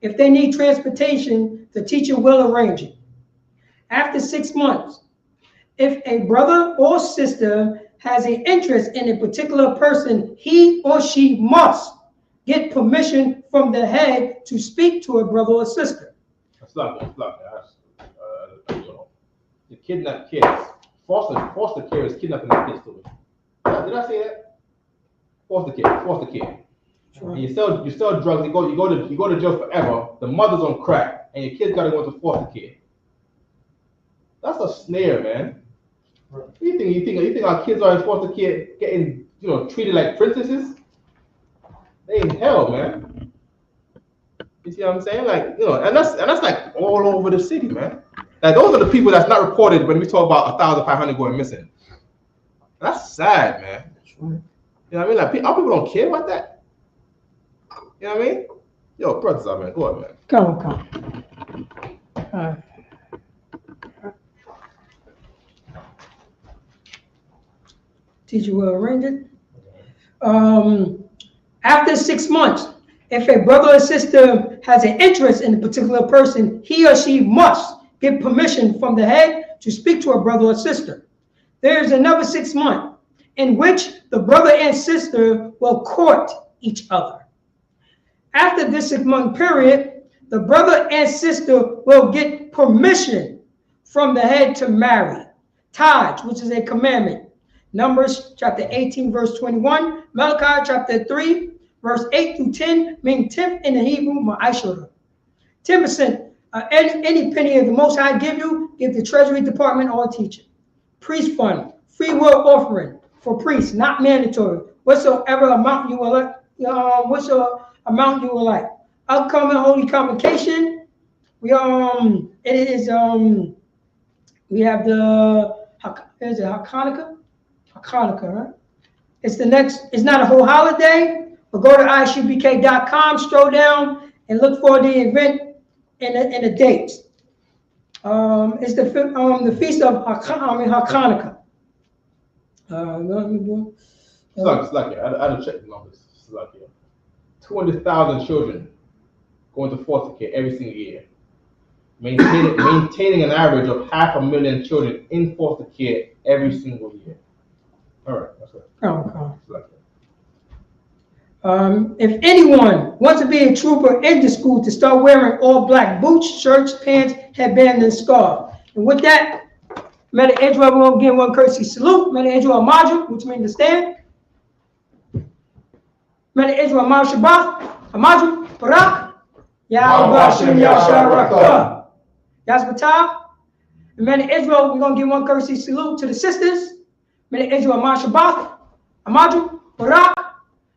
If they need transportation, the teacher will arrange it. After 6 months, if a brother or sister has an interest in a particular person, he or she must get permission from the head to speak to a brother or sister. The kidnap kids. Foster care is kidnapping the kids too. Did I say that? Foster care. Sure. And you sell drugs. You go to jail forever. The mother's on crack, and your kids gotta go into foster care. That's a snare, man. Right. You think our kids are in foster care getting treated like princesses? They in hell, man. You see what I'm saying? Like, and that's like all over the city, man. Like, those are the people that's not reported when we talk about 1,500 going missing. That's sad, man. You know what I mean? Like, our people don't care about that. You know what I mean? Yo, brothers, man, go on, man. Come. Teacher will arrange it. After 6 months, if a brother or sister has an interest in a particular person, he or she must get permission from the head to speak to a brother or sister. There is another 6 months in which the brother and sister will court each other. After this 6 month period, the brother and sister will get permission from the head to marry. tithes, which is a commandment. Numbers chapter 18, verse 21. Malachi chapter 3, verse 8 through 10, mean 10th in the Hebrew, ma'ashara. 10%, any penny of the Most High give you, give the Treasury Department or teacher. Priest fund, free will offering for priests, not mandatory. Whatsoever amount you will like. Upcoming Holy Convocation, we have the is it Hanukkah? Hanukkah, right? It's not a whole holiday, but go to isupk.com, scroll down, and look for the event and the dates. It's the feast of Hanukkah. It's like I had to check the numbers. It's like 200,000 children going to foster care every single year. Maintaining an average of 500,000 children in foster care every single year. All right, that's it. Okay. If anyone wants to be a trooper in the school, to start wearing all black boots, shirts, pants, headband, and scarf. And with that, Meta Israel, we're going to give one courtesy salute. Meta Israel Amaju, which means to stand. Meta Israel Amaju Shabbat, Amaju, Barak, Yahweh Yasharakah, Yazbatah. And Meta Israel, we're going to give one courtesy salute to the sisters. Meta Israel Amaju Shabbat, Amaju, Barak,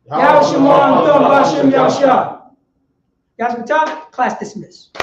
Yahweh Shemon Thom Bashem Yashah. Yazbatah, class dismissed.